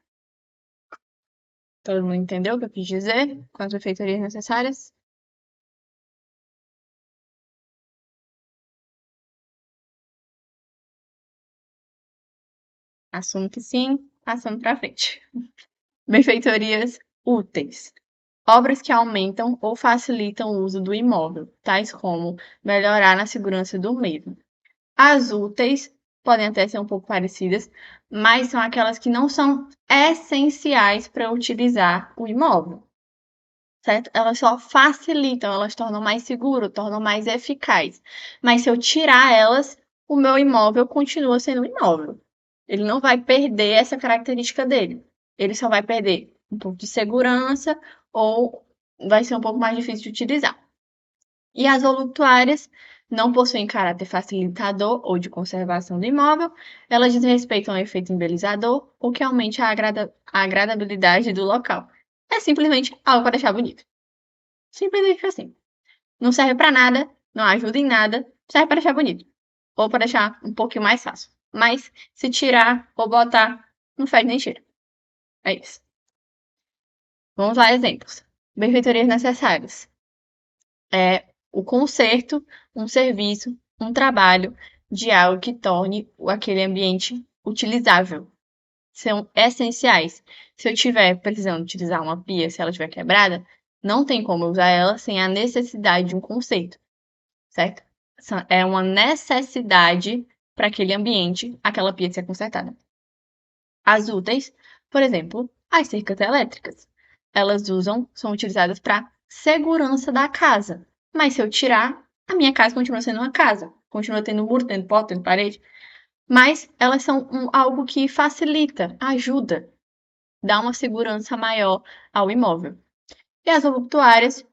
Speaker 1: Todo mundo entendeu o que eu quis dizer com as benfeitorias necessárias? Assumo que sim, passando para frente. Benfeitorias úteis. Obras que aumentam ou facilitam o uso do imóvel, tais como melhorar na segurança do mesmo. As úteis podem até ser um pouco parecidas, mas são aquelas que não são essenciais para utilizar o imóvel, certo? Elas só facilitam, elas tornam mais seguro, tornam mais eficaz. Mas se eu tirar elas, o meu imóvel continua sendo um imóvel. Ele não vai perder essa característica dele. Ele só vai perder um pouco de segurança ou vai ser um pouco mais difícil de utilizar. E as voluptuárias não possuem caráter facilitador ou de conservação do imóvel, elas desrespeitam o efeito embelezador ou que aumente a agradabilidade do local. É simplesmente algo para deixar bonito. Simplesmente assim. Não serve para nada, não ajuda em nada, serve para deixar bonito. Ou para deixar um pouquinho mais fácil. Mas se tirar ou botar, não faz nem cheira. É isso. Vamos lá, exemplos. Benfeitorias necessárias. O conserto, um serviço, um trabalho de algo que torne aquele ambiente utilizável. São essenciais. Se eu estiver precisando utilizar uma pia, se ela estiver quebrada, não tem como eu usar ela sem a necessidade de um conserto, certo? É uma necessidade para aquele ambiente, aquela pia ser consertada. As úteis, por exemplo, as cercas elétricas. Elas são utilizadas para segurança da casa. Mas se eu tirar, a minha casa continua sendo uma casa. Continua tendo muro, tendo porta, tendo parede. Mas elas são algo que facilita, ajuda, dá uma segurança maior ao imóvel. E as voluptuárias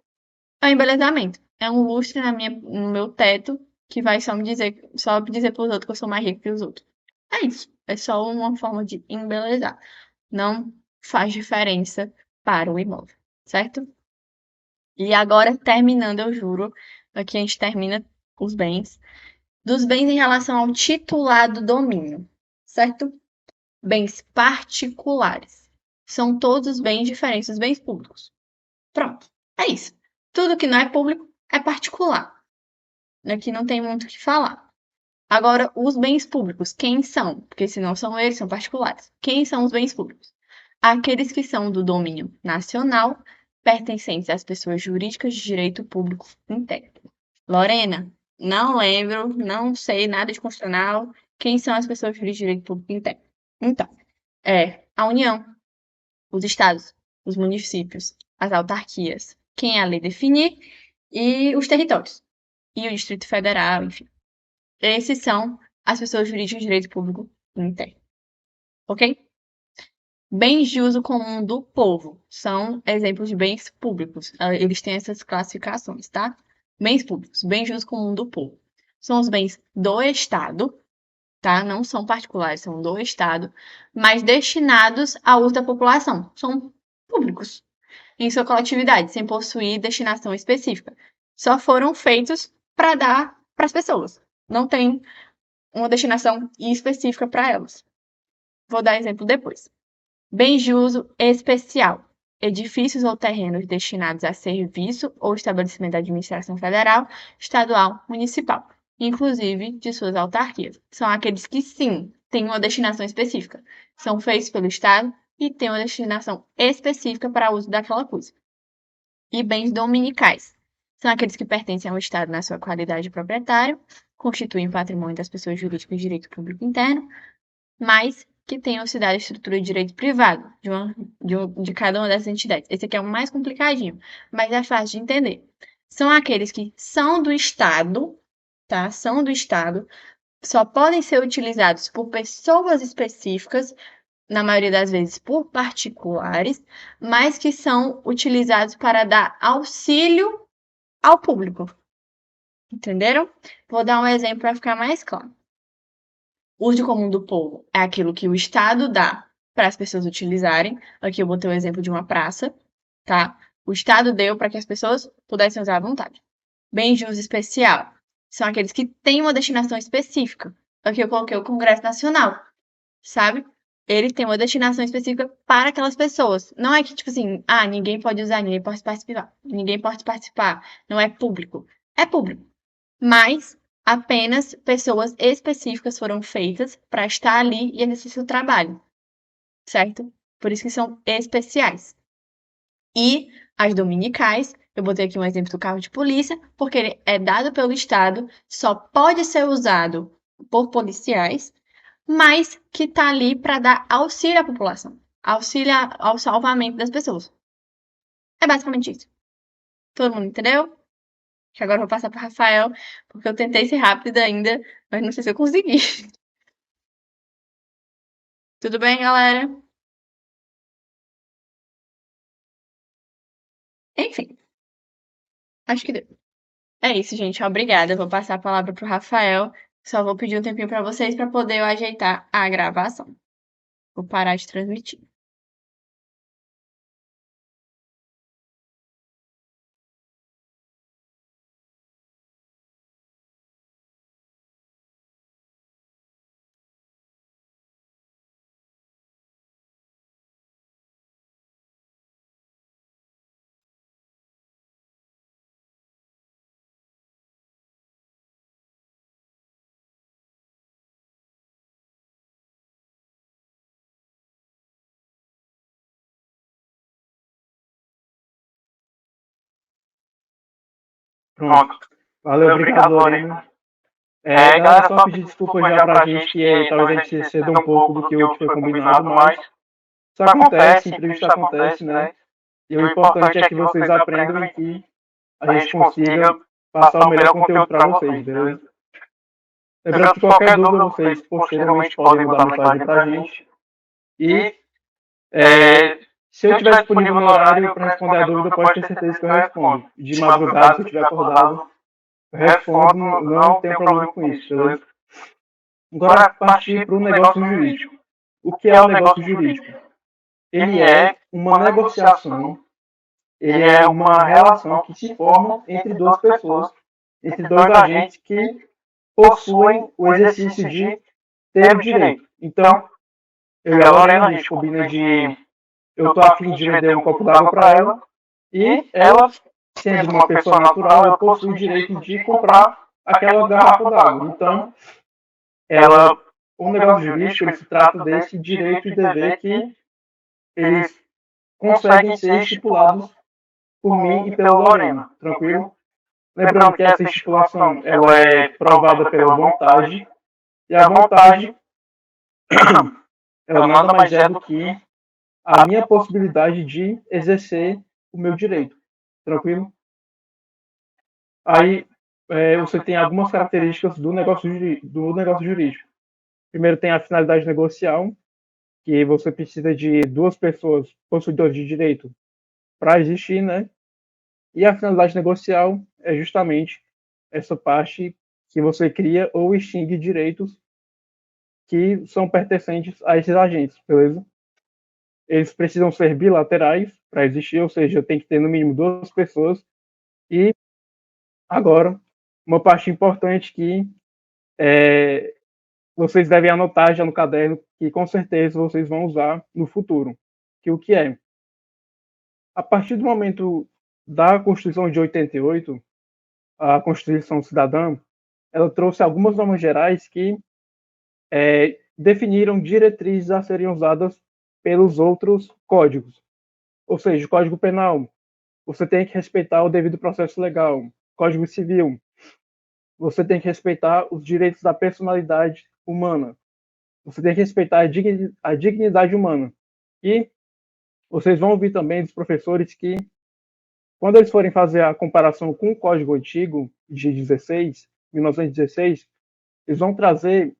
Speaker 1: é o embelezamento. É um lustre no meu teto que vai só dizer para os outros que eu sou mais rico que os outros. É isso. É só uma forma de embelezar. Não faz diferença para o imóvel, certo? E agora, terminando, eu juro, aqui a gente termina os bens. Dos bens em relação ao titular do domínio, certo? bens particulares. São todos bens diferentes dos bens públicos. Pronto, é isso. Tudo que não é público é particular. Aqui não tem muito o que falar. Agora, os bens públicos, quem são? Porque se não são eles, são particulares. Quem são os bens públicos? Aqueles que são do domínio nacional, pertencentes às pessoas jurídicas de direito público interno. Lorena, não lembro, não sei nada de constitucional. Quem são as pessoas jurídicas de direito público interno? Então, é a União, os estados, os municípios, as autarquias, quem a lei definir, e os territórios, e o Distrito Federal, enfim. Esses são as pessoas jurídicas de direito público interno. Ok? Bens de uso comum do povo são exemplos de bens públicos. Eles têm essas classificações, tá? Bens públicos, bens de uso comum do povo. São os bens do Estado, tá? Não são particulares, são do Estado, mas destinados ao uso da população. São públicos, em sua coletividade, sem possuir destinação específica. Só foram feitos para dar para as pessoas. Não tem uma destinação específica para elas. Vou dar exemplo depois. Bens de uso especial. Edifícios ou terrenos destinados a serviço ou estabelecimento da administração federal, estadual, municipal, inclusive de suas autarquias. São aqueles que, sim, têm uma destinação específica. São feitos pelo Estado e têm uma destinação específica para uso daquela coisa. E bens dominicais. São aqueles que pertencem ao Estado na sua qualidade de proprietário, constituem patrimônio das pessoas jurídicas de direito público interno, mas que tenham se dado a estrutura de direito privado de cada uma dessas entidades. Esse aqui é o mais complicadinho, mas é fácil de entender. São aqueles que são do Estado, tá? São do Estado, só podem ser utilizados por pessoas específicas, na maioria das vezes por particulares, mas que são utilizados para dar auxílio ao público. Entenderam? Vou dar um exemplo para ficar mais claro. O uso comum do povo é aquilo que o Estado dá para as pessoas utilizarem. Aqui eu botei o exemplo de uma praça, tá? O Estado deu para que as pessoas pudessem usar à vontade. Bens de uso especial são aqueles que têm uma destinação específica. Aqui eu coloquei o Congresso Nacional, sabe? Ele tem uma destinação específica para aquelas pessoas. Não é que, tipo assim, ninguém pode usar, ninguém pode participar, não é público. É público. Mas apenas pessoas específicas foram feitas para estar ali e exercer o trabalho, certo? Por isso que são especiais. E as dominicais, eu botei aqui um exemplo do carro de polícia, porque ele é dado pelo Estado, só pode ser usado por policiais, mas que está ali para dar auxílio à população, auxílio ao salvamento das pessoas. É basicamente isso. Todo mundo entendeu? Que agora eu vou passar para Rafael, porque eu tentei ser rápida ainda, mas não sei se eu consegui. Tudo bem, galera? Enfim, acho que deu. É isso, gente. Obrigada. Eu vou passar a palavra para o Rafael. Só vou pedir um tempinho para vocês para poder eu ajeitar a gravação. Vou parar de transmitir.
Speaker 2: Pronto. Valeu, obrigado, Lorena. Galera, só pedir desculpa já pra gente que talvez a gente ceda um pouco do que foi combinado, mas isso acontece, imprevisto acontece, né? E o importante é que vocês aprendam e que a gente consiga passar o melhor conteúdo para vocês, beleza? Lembrando que qualquer dúvida vocês posteriormente podem mandar mensagem pra gente. E se eu estiver disponível no horário para responder a dúvida, pode ter certeza que eu respondo. De madrugada, se eu estiver acordado, eu respondo, não tenho problema com isso, beleza? Agora, partir para o negócio jurídico. O que é o negócio jurídico? Ele é uma negociação, ele é uma relação que se forma entre duas pessoas, entre dois agentes que possuem o exercício de ter o direito. Então, eu e a Lorena, a gente combina de eu tô afim de vender um copo d'água para ela, e ela, sendo uma pessoa natural, ela possui o direito de comprar aquela garrafa d'água. Então, ela, o negócio jurídico ele se trata desse direito e dever que eles conseguem ser estipulados por mim e pela Lorena, tranquilo? Lembrando que essa estipulação ela é provada pela vontade, e a vontade ela nada mais é do que a minha possibilidade de exercer o meu direito, tranquilo? Aí você tem algumas características do negócio jurídico. Primeiro tem a finalidade negocial, que você precisa de duas pessoas possuidoras de direito para existir, né? E a finalidade negocial é justamente essa parte que você cria ou extingue direitos que são pertencentes a esses agentes, beleza? Eles precisam ser bilaterais para existir, ou seja, tem que ter no mínimo duas pessoas. E agora, uma parte importante que vocês devem anotar já no caderno, que com certeza vocês vão usar no futuro. Que o que é? A partir do momento da Constituição de 88, a Constituição Cidadã, ela trouxe algumas normas gerais que definiram diretrizes a serem usadas pelos outros códigos. Ou seja, o Código Penal, você tem que respeitar o devido processo legal. Código Civil, você tem que respeitar os direitos da personalidade humana. Você tem que respeitar a dignidade humana. E vocês vão ouvir também dos professores que, quando eles forem fazer a comparação com o Código Antigo de 1916, eles vão trazer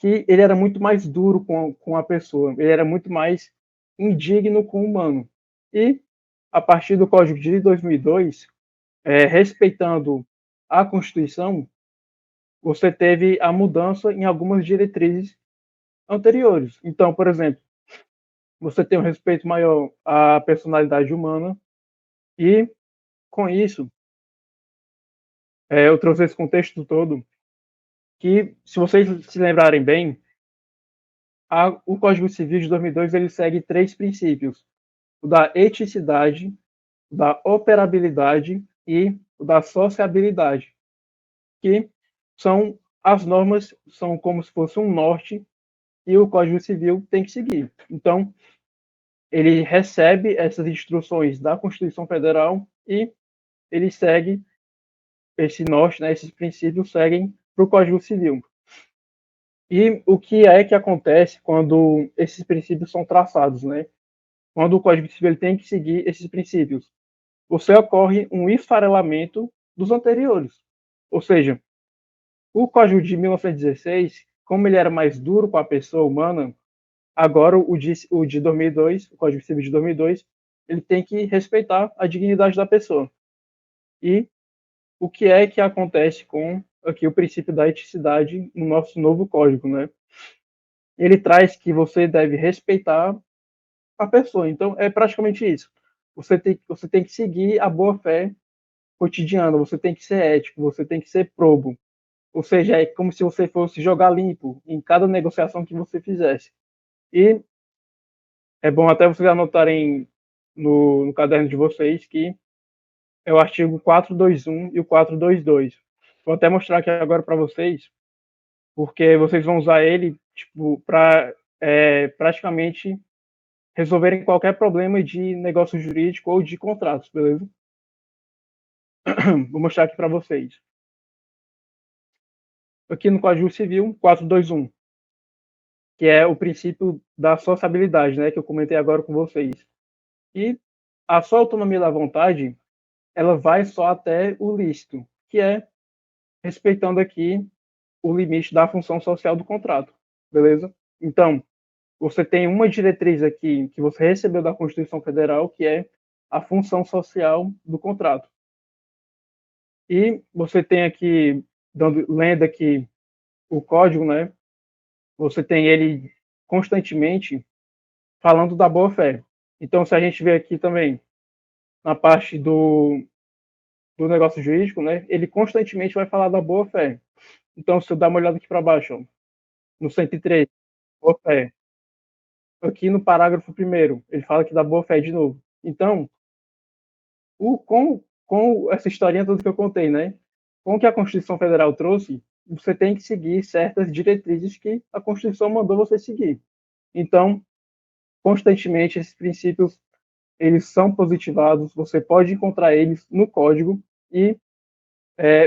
Speaker 2: que ele era muito mais duro com a pessoa, ele era muito mais indigno com o humano. E, a partir do Código de 2002, respeitando a Constituição, você teve a mudança em algumas diretrizes anteriores. Então, por exemplo, você tem um respeito maior à personalidade humana e, com isso, eu trouxe esse contexto todo que, se vocês se lembrarem bem, o Código Civil de 2002 ele segue três princípios: o da eticidade, o da operabilidade e o da sociabilidade, que são as normas, são como se fosse um norte e o Código Civil tem que seguir. Então, ele recebe essas instruções da Constituição Federal e ele segue esse norte, né, esses princípios seguem para o Código Civil. E o que é que acontece quando esses princípios são traçados, né? Quando o Código Civil tem que seguir esses princípios, você ocorre um esfarelamento dos anteriores. Ou seja, o Código de 1916, como ele era mais duro com a pessoa humana, agora o de 2002, o Código Civil de 2002, ele tem que respeitar a dignidade da pessoa. E o que é que acontece com aqui o princípio da eticidade no nosso novo código, né? Ele traz que você deve respeitar a pessoa. Então, é praticamente isso. Você tem que seguir a boa-fé cotidiana, você tem que ser ético, você tem que ser probo. Ou seja, é como se você fosse jogar limpo em cada negociação que você fizesse. E é bom até vocês anotarem no caderno de vocês que é o artigo 421 e o 422. Vou até mostrar aqui agora para vocês, porque vocês vão usar ele tipo, para praticamente resolverem qualquer problema de negócio jurídico ou de contratos, beleza? Vou mostrar aqui para vocês. Aqui no Código Civil, 421, que é o princípio da sociabilidade, né, que eu comentei agora com vocês. E a sua autonomia da vontade, ela vai só até o lícito, que é respeitando aqui o limite da função social do contrato, beleza? Então, você tem uma diretriz aqui que você recebeu da Constituição Federal, que é a função social do contrato. E você tem aqui, lendo aqui o código, né? Você tem ele constantemente falando da boa-fé. Então, se a gente vê aqui também na parte do negócio jurídico, né? Ele constantemente vai falar da boa-fé. Então, se eu dar uma olhada aqui para baixo, ó, no 103, boa-fé. aqui no parágrafo primeiro, ele fala que dá boa-fé de novo. Então, com essa historinha toda que eu contei, né? Com o que a Constituição Federal trouxe, você tem que seguir certas diretrizes que a Constituição mandou você seguir. Então, constantemente, esses princípios, eles são positivados, você pode encontrar eles no código e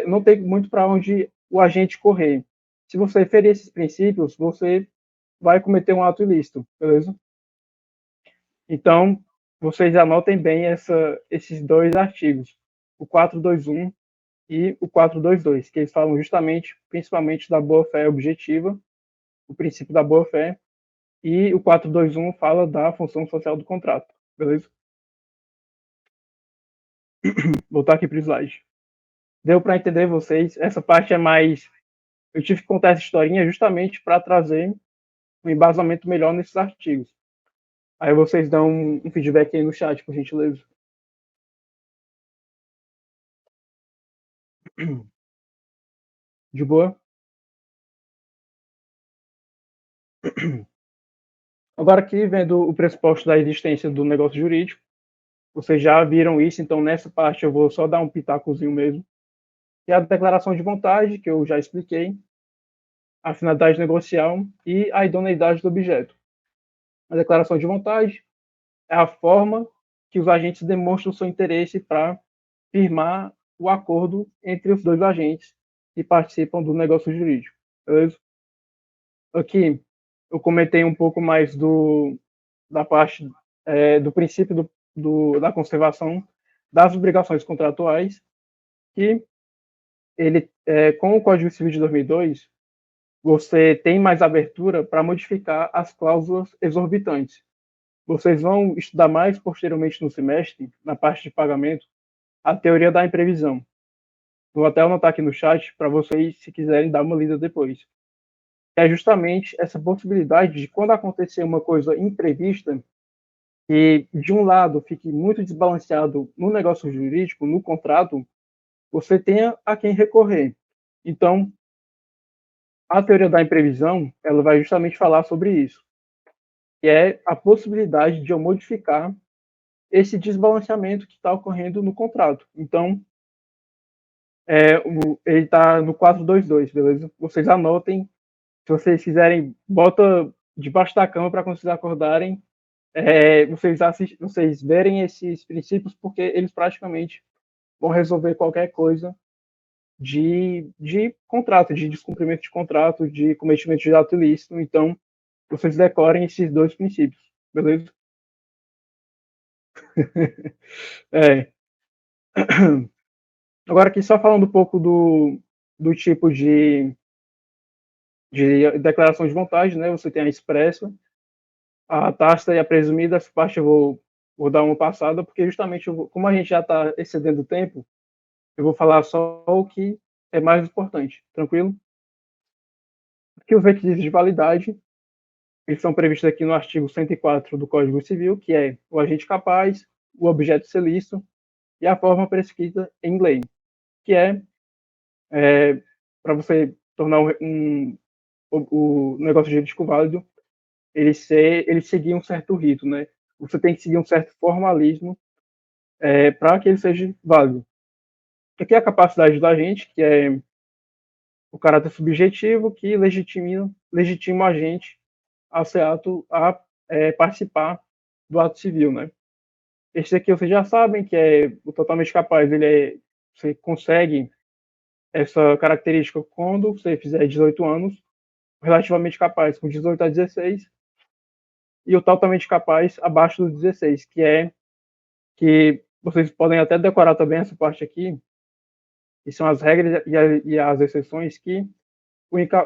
Speaker 2: não tem muito para onde o agente correr. Se você ferir esses princípios, você vai cometer um ato ilícito, beleza? Então, vocês anotem bem esses dois artigos, o 421 e o 422, que eles falam justamente, principalmente da boa-fé objetiva, o princípio da boa-fé, e o 421 fala da função social do contrato, beleza? Voltar aqui para o slide. Deu para entender vocês? Essa parte é mais... Eu tive que contar essa historinha justamente para trazer um embasamento melhor nesses artigos. Aí vocês dão um feedback aí no chat, por gentileza. De boa? Agora aqui, vendo o pressuposto da existência do negócio jurídico, vocês já viram isso, então nessa parte eu vou só dar um pitacozinho mesmo, que é a declaração de vontade, que eu já expliquei, a finalidade negocial e a idoneidade do objeto. A declaração de vontade é a forma que os agentes demonstram seu interesse para firmar o acordo entre os dois agentes que participam do negócio jurídico. Beleza? Aqui eu comentei um pouco mais da parte do princípio da conservação das obrigações contratuais, que ele, com o Código Civil de 2002, você tem mais abertura para modificar as cláusulas exorbitantes. Vocês vão estudar mais posteriormente no semestre, na parte de pagamento, a teoria da imprevisão. Vou até anotar aqui no chat para vocês, se quiserem, dar uma lida depois. É justamente essa possibilidade de, quando acontecer uma coisa imprevista, que de um lado fique muito desbalanceado no negócio jurídico, no contrato, você tenha a quem recorrer. Então, a teoria da imprevisão, ela vai justamente falar sobre isso, que é a possibilidade de eu modificar esse desbalanceamento que está ocorrendo no contrato. Então, ele está no 422, beleza? Vocês anotem. Se vocês quiserem, bota debaixo da cama para quando vocês acordarem, vocês verem esses princípios, porque eles praticamente vão resolver qualquer coisa de contrato, de descumprimento de contrato, de cometimento de ato ilícito. Então, vocês decorem esses dois princípios, beleza? É. Agora aqui só falando um pouco do tipo de declaração de vontade, né? Você tem a expressa, a tácita e a presumida. Essa parte eu vou dar uma passada, porque justamente, como a gente já está excedendo o tempo, eu vou falar só o que é mais importante, tranquilo? Aqui os requisitos de validade, eles são previstos aqui no artigo 104 do Código Civil, que é o agente capaz, o objeto ser lícito e a forma prescrita em lei, que para você tornar o negócio jurídico válido, ele seguir um certo rito, né? Você tem que seguir um certo formalismo para que ele seja válido. Aqui é a capacidade da gente, que é o caráter subjetivo que legitima a gente a ser participar do ato civil, né? Esse aqui vocês já sabem que é o totalmente capaz, você consegue essa característica quando você fizer 18 anos, relativamente capaz com 18 a 16, e o totalmente capaz abaixo dos 16, que vocês podem até decorar também essa parte aqui, que são as regras e as exceções, que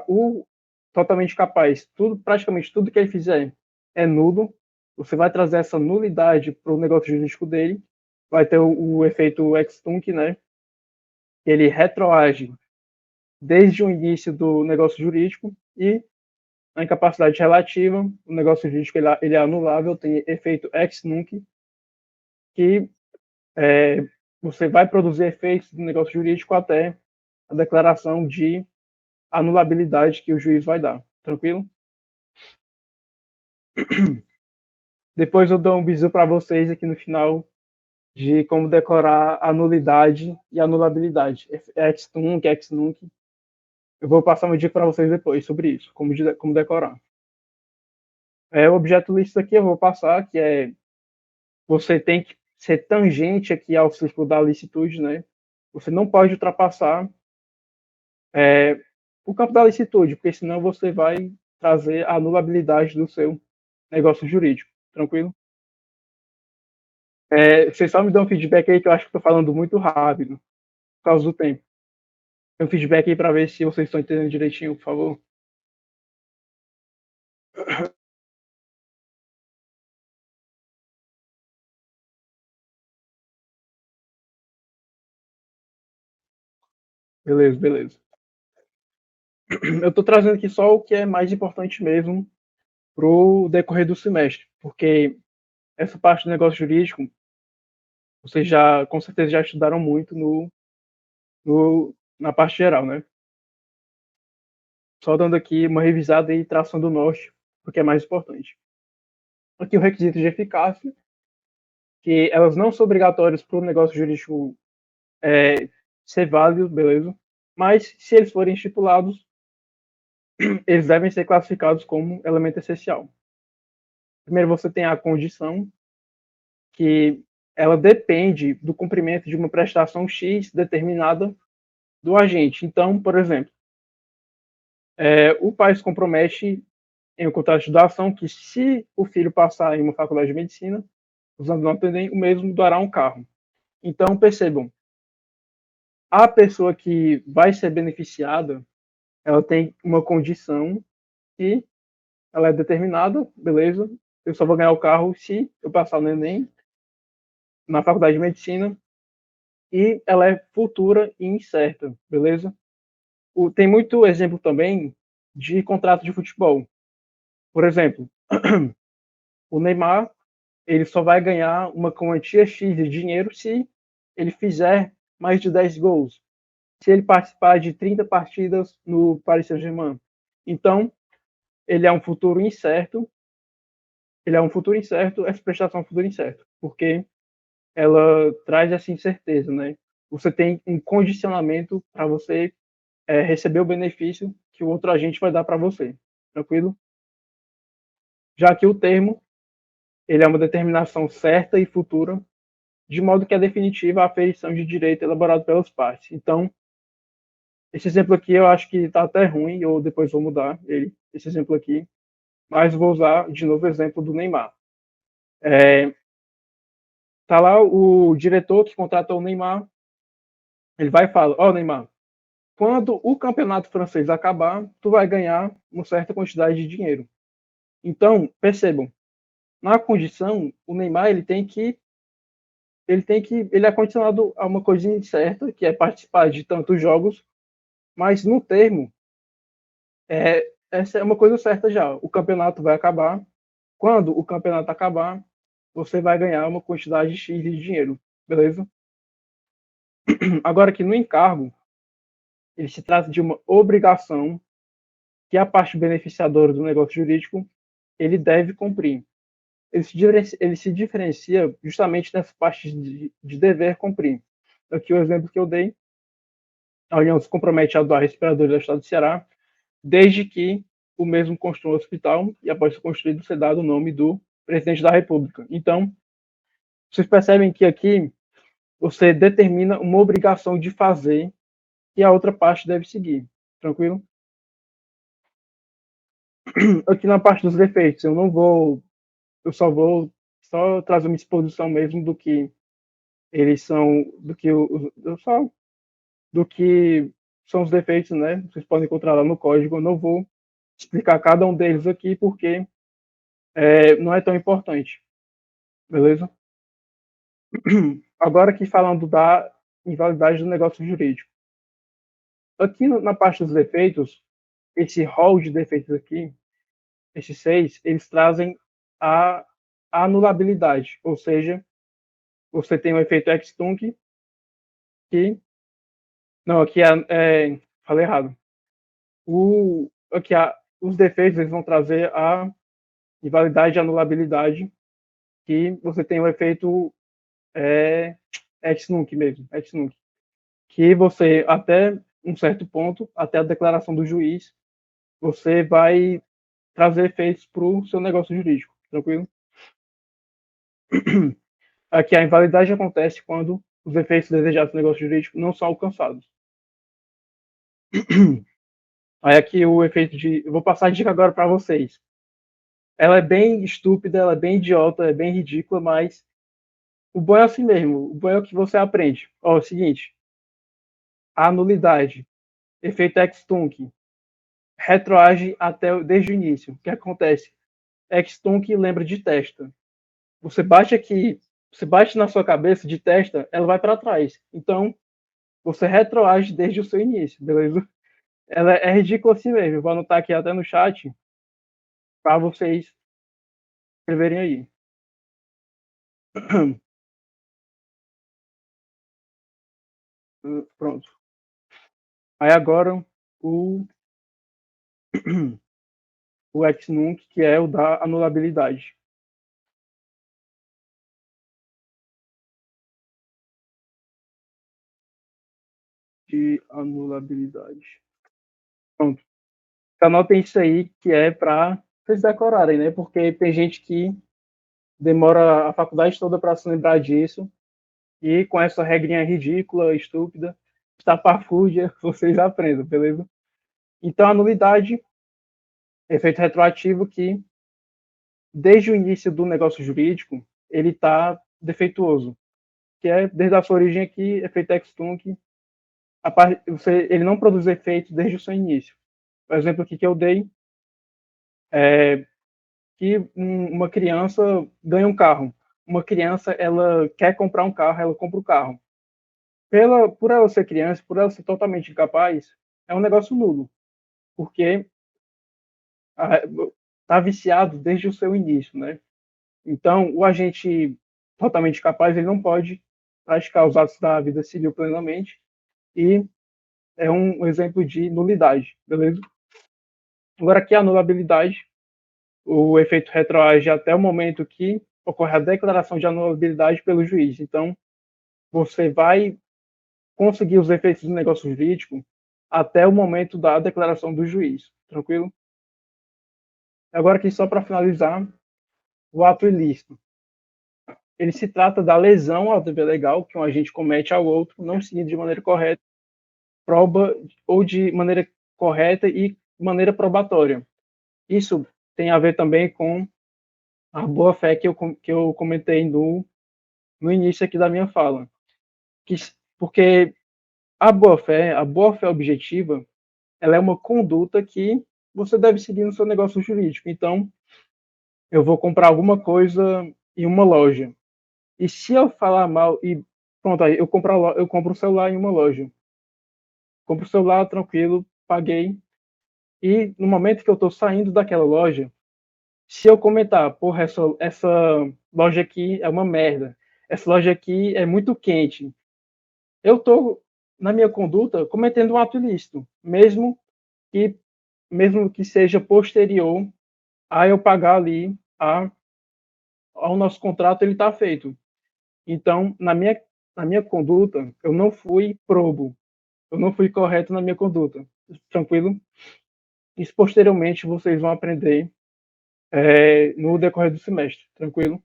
Speaker 2: o totalmente capaz, praticamente tudo que ele fizer é nulo, você vai trazer essa nulidade para o negócio jurídico dele, vai ter o efeito ex-tunc, né? Ele retroage desde o início do negócio jurídico, e a incapacidade relativa, o negócio jurídico ele é anulável, tem efeito ex-nunc, que você vai produzir efeitos do negócio jurídico até a declaração de anulabilidade que o juiz vai dar. Tranquilo? Depois eu dou um bisu para vocês aqui no final de como decorar a nulidade e a anulabilidade. Ex-tunc, ex-nunc. Eu vou passar uma dica para vocês depois sobre isso, como decorar. O objeto lícito aqui eu vou passar, que é você tem que ser tangente aqui ao círculo da licitude, né? Você não pode ultrapassar o campo da licitude, porque senão você vai trazer a anulabilidade do seu negócio jurídico. Tranquilo? Vocês só me dão um feedback aí que eu acho que estou falando muito rápido, por causa do tempo. Dê um feedback aí para ver se vocês estão entendendo direitinho, por favor. Beleza, beleza. Eu estou trazendo aqui só o que é mais importante mesmo para o decorrer do semestre, porque essa parte do negócio jurídico, vocês já, com certeza, já estudaram muito na parte geral, né? Só dando aqui uma revisada e traçando o norte, porque é mais importante. Aqui o requisito de eficácia, que elas não são obrigatórias para o negócio jurídico ser válido, beleza? Mas se eles forem estipulados, eles devem ser classificados como elemento essencial. Primeiro você tem a condição, que ela depende do cumprimento de uma prestação X determinada do agente. Então, por exemplo, o pai se compromete em um contrato de doação que, se o filho passar em uma faculdade de medicina, os anos não atendem, o mesmo dará um carro. Então, percebam, a pessoa que vai ser beneficiada, ela tem uma condição que ela é determinada, beleza? Eu só vou ganhar o carro se eu passar no Enem, na faculdade de medicina, e ela é futura e incerta, beleza? Tem muito exemplo também de contrato de futebol. Por exemplo, o Neymar, ele só vai ganhar uma quantia X de dinheiro se ele fizer mais de 10 gols, se ele participar de 30 partidas no Paris Saint-Germain. Então, ele é um futuro incerto, essa prestação é um futuro incerto, porque ela traz essa incerteza, né? Você tem um condicionamento para você receber o benefício que o outro agente vai dar para você, tranquilo? Já que o termo, ele é uma determinação certa e futura, de modo que é definitiva a aferição de direito elaborado pelas partes. Então, esse exemplo aqui eu acho que está até ruim, ou depois vou mudar esse exemplo aqui, mas vou usar de novo o exemplo do Neymar. Tá lá o diretor que contratou o Neymar, ele vai e fala: ó, Neymar, quando o campeonato francês acabar, tu vai ganhar uma certa quantidade de dinheiro. Então, percebam, na condição, o Neymar ele é condicionado a uma coisa incerta, que é participar de tantos jogos, mas no termo, essa é uma coisa certa já. O campeonato vai acabar. Quando o campeonato acabar, você vai ganhar uma quantidade X de dinheiro, beleza? Agora que no encargo, ele se trata de uma obrigação que a parte beneficiadora do negócio jurídico ele deve cumprir. Ele se diferencia justamente nessa parte de dever cumprir. Aqui o exemplo que eu dei, a União se compromete a doar respiradores ao Estado do Ceará, desde que o mesmo construa um hospital e, após ser construído, ser dado o nome do presidente da República. Então, vocês percebem que aqui você determina uma obrigação de fazer e a outra parte deve seguir. Tranquilo? Aqui na parte dos defeitos, eu só trazer uma exposição mesmo do que eles são, do que são os defeitos, né? Vocês podem encontrar lá no código. Eu não vou explicar cada um deles aqui porque não é tão importante, beleza? Agora aqui falando da invalidade do negócio jurídico. Aqui na parte dos defeitos, esse rol de defeitos aqui, esses 6, eles trazem a anulabilidade, ou seja, você tem o efeito ex-tunc, que não, aqui falei errado. Aqui os defeitos eles vão trazer a invalidade e anulabilidade que você tem o efeito ex nunc mesmo, ex nunc, que você, até um certo ponto, até a declaração do juiz, você vai trazer efeitos para o seu negócio jurídico, tranquilo? Aqui a invalidade acontece quando os efeitos desejados do negócio jurídico não são alcançados. Aí aqui o efeito de... Eu vou passar a dica agora para vocês. Ela é bem estúpida, ela é bem idiota, é bem ridícula, mas o bom é assim mesmo. O bom é o que você aprende. Ó, é o seguinte. A anulidade, efeito ex-tunc, retroage desde o início. O que acontece? Ex-tunc lembra de testa. Você bate aqui, você bate na sua cabeça de testa, ela vai para trás. Então, você retroage desde o seu início, beleza? Ela é ridícula assim mesmo. Eu vou anotar aqui até no chat para vocês escreverem aí. Pronto. Aí agora o, o ex-nunc, que é o da anulabilidade. De anulabilidade. Pronto. Anotem isso aí, que é para vocês decorarem, né? Porque tem gente que demora a faculdade toda para se lembrar disso, e com essa regrinha ridícula, estúpida, estapafúrdia, vocês aprendam, beleza? Então, a nulidade, efeito retroativo que, desde o início do negócio jurídico, ele está defeituoso, que é, desde a sua origem aqui, efeito ex-tunc, ele não produz efeito desde o seu início. O exemplo aqui que eu dei é que uma criança ganha um carro. Uma criança, ela quer comprar um carro, ela compra o carro. Por ela ser criança, por ela ser totalmente incapaz, é um negócio nulo, porque está viciado desde o seu início, né? Então, o agente totalmente capaz, ele não pode praticar os atos da vida civil plenamente, e é um exemplo de nulidade, beleza? Agora, aqui a anulabilidade, o efeito retroage até o momento que ocorre a declaração de anulabilidade pelo juiz. Então, você vai conseguir os efeitos do negócio jurídico até o momento da declaração do juiz, tranquilo? Agora aqui só para finalizar, o ato ilícito. Ele se trata da lesão ao dever legal que um agente comete ao outro, não seguindo de maneira correta, proba ou de maneira correta e maneira probatória. Isso tem a ver também com a boa-fé que eu comentei no início aqui da minha fala. Porque a boa-fé objetiva, ela é uma conduta que você deve seguir no seu negócio jurídico. Então, eu vou comprar alguma coisa em uma loja. E se eu falar mal e pronto, aí eu compro o celular em uma loja. Compro o celular tranquilo, paguei. E no momento que eu estou saindo daquela loja, se eu comentar, porra, essa loja aqui é uma merda, essa loja aqui é muito quente, eu estou, na minha conduta, cometendo um ato ilícito, que, mesmo que seja posterior a eu pagar ali ao nosso contrato, ele está feito. Então, na minha conduta, eu não fui probo, eu não fui correto na minha conduta, tranquilo? Isso posteriormente vocês vão aprender no decorrer do semestre, tranquilo?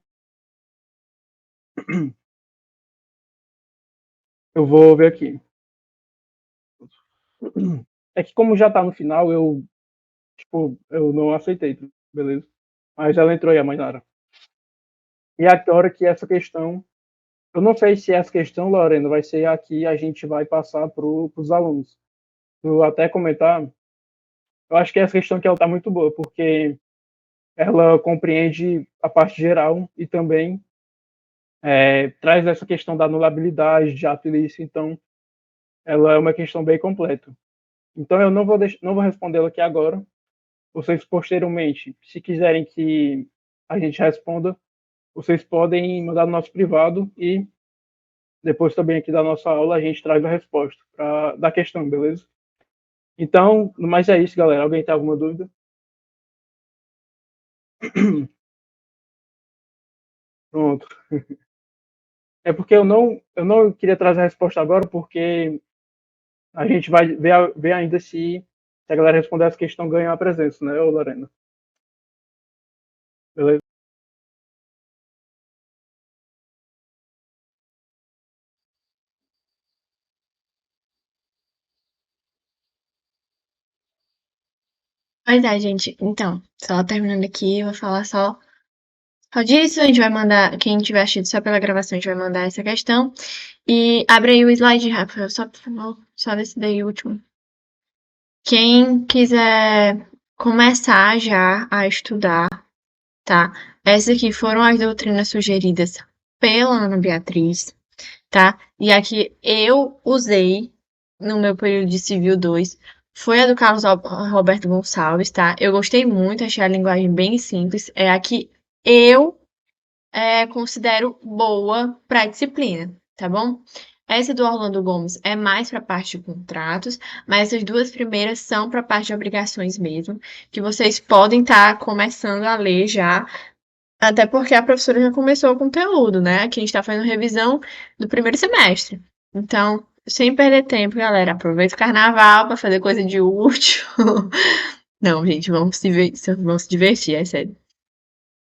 Speaker 2: Eu vou ver aqui. É que como já está no final, eu não aceitei, beleza? Mas ela entrou aí, a Mainara. E agora que essa questão, eu não sei se essa questão, Lorena, vai ser aqui, a gente vai passar para os alunos. Eu até comentar, eu acho que essa questão que ela está muito boa, porque ela compreende a parte geral e também traz essa questão da anulabilidade, de ato ilícito, então ela é uma questão bem completa. Então eu não vou respondê-la aqui agora. Vocês posteriormente, se quiserem que a gente responda, vocês podem mandar no nosso privado e depois também aqui da nossa aula a gente traz a resposta da questão, beleza? Então, mas é isso, galera. Alguém tem alguma dúvida? Pronto. É porque eu não queria trazer a resposta agora, porque a gente vai ver ainda se a galera responder essa questão ganha a presença, né, ô Lorena? Beleza?
Speaker 1: Pois é, gente. Então, só terminando aqui, eu vou falar só disso. A gente vai mandar, quem tiver assistido só pela gravação, a gente vai mandar essa questão. E abre aí o slide, Rafa, só por favor, só desse daí último. Quem quiser começar já a estudar, tá? Essas aqui foram as doutrinas sugeridas pela Ana Beatriz, tá? E a que eu usei no meu período de Civil 2 foi a do Carlos Roberto Gonçalves, tá? Eu gostei muito, achei a linguagem bem simples. É a que eu considero boa para a disciplina, tá bom? Essa do Orlando Gomes é mais para a parte de contratos, mas essas duas primeiras são para a parte de obrigações mesmo, que vocês podem estar começando a ler já, até porque a professora já começou o conteúdo, né? Aqui a gente está fazendo revisão do primeiro semestre. Então, sem perder tempo, galera, aproveita o carnaval para fazer coisa de útil. Não, gente, vamos se divertir, é sério.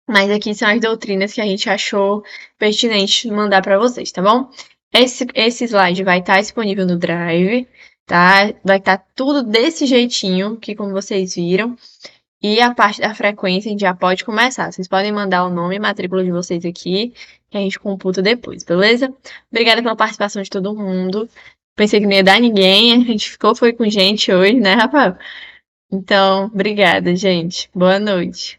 Speaker 1: Mas aqui são as doutrinas que a gente achou pertinente mandar para vocês, tá bom? Esse slide vai estar disponível no Drive, tá? Vai estar tudo desse jeitinho, que como vocês viram. E a parte da frequência a gente já pode começar. Vocês podem mandar o nome e matrícula de vocês aqui, que a gente computa depois, beleza? Obrigada pela participação de todo mundo. Pensei que não ia dar ninguém, a gente foi com gente hoje, né, Rafael? Então, obrigada, gente. Boa noite.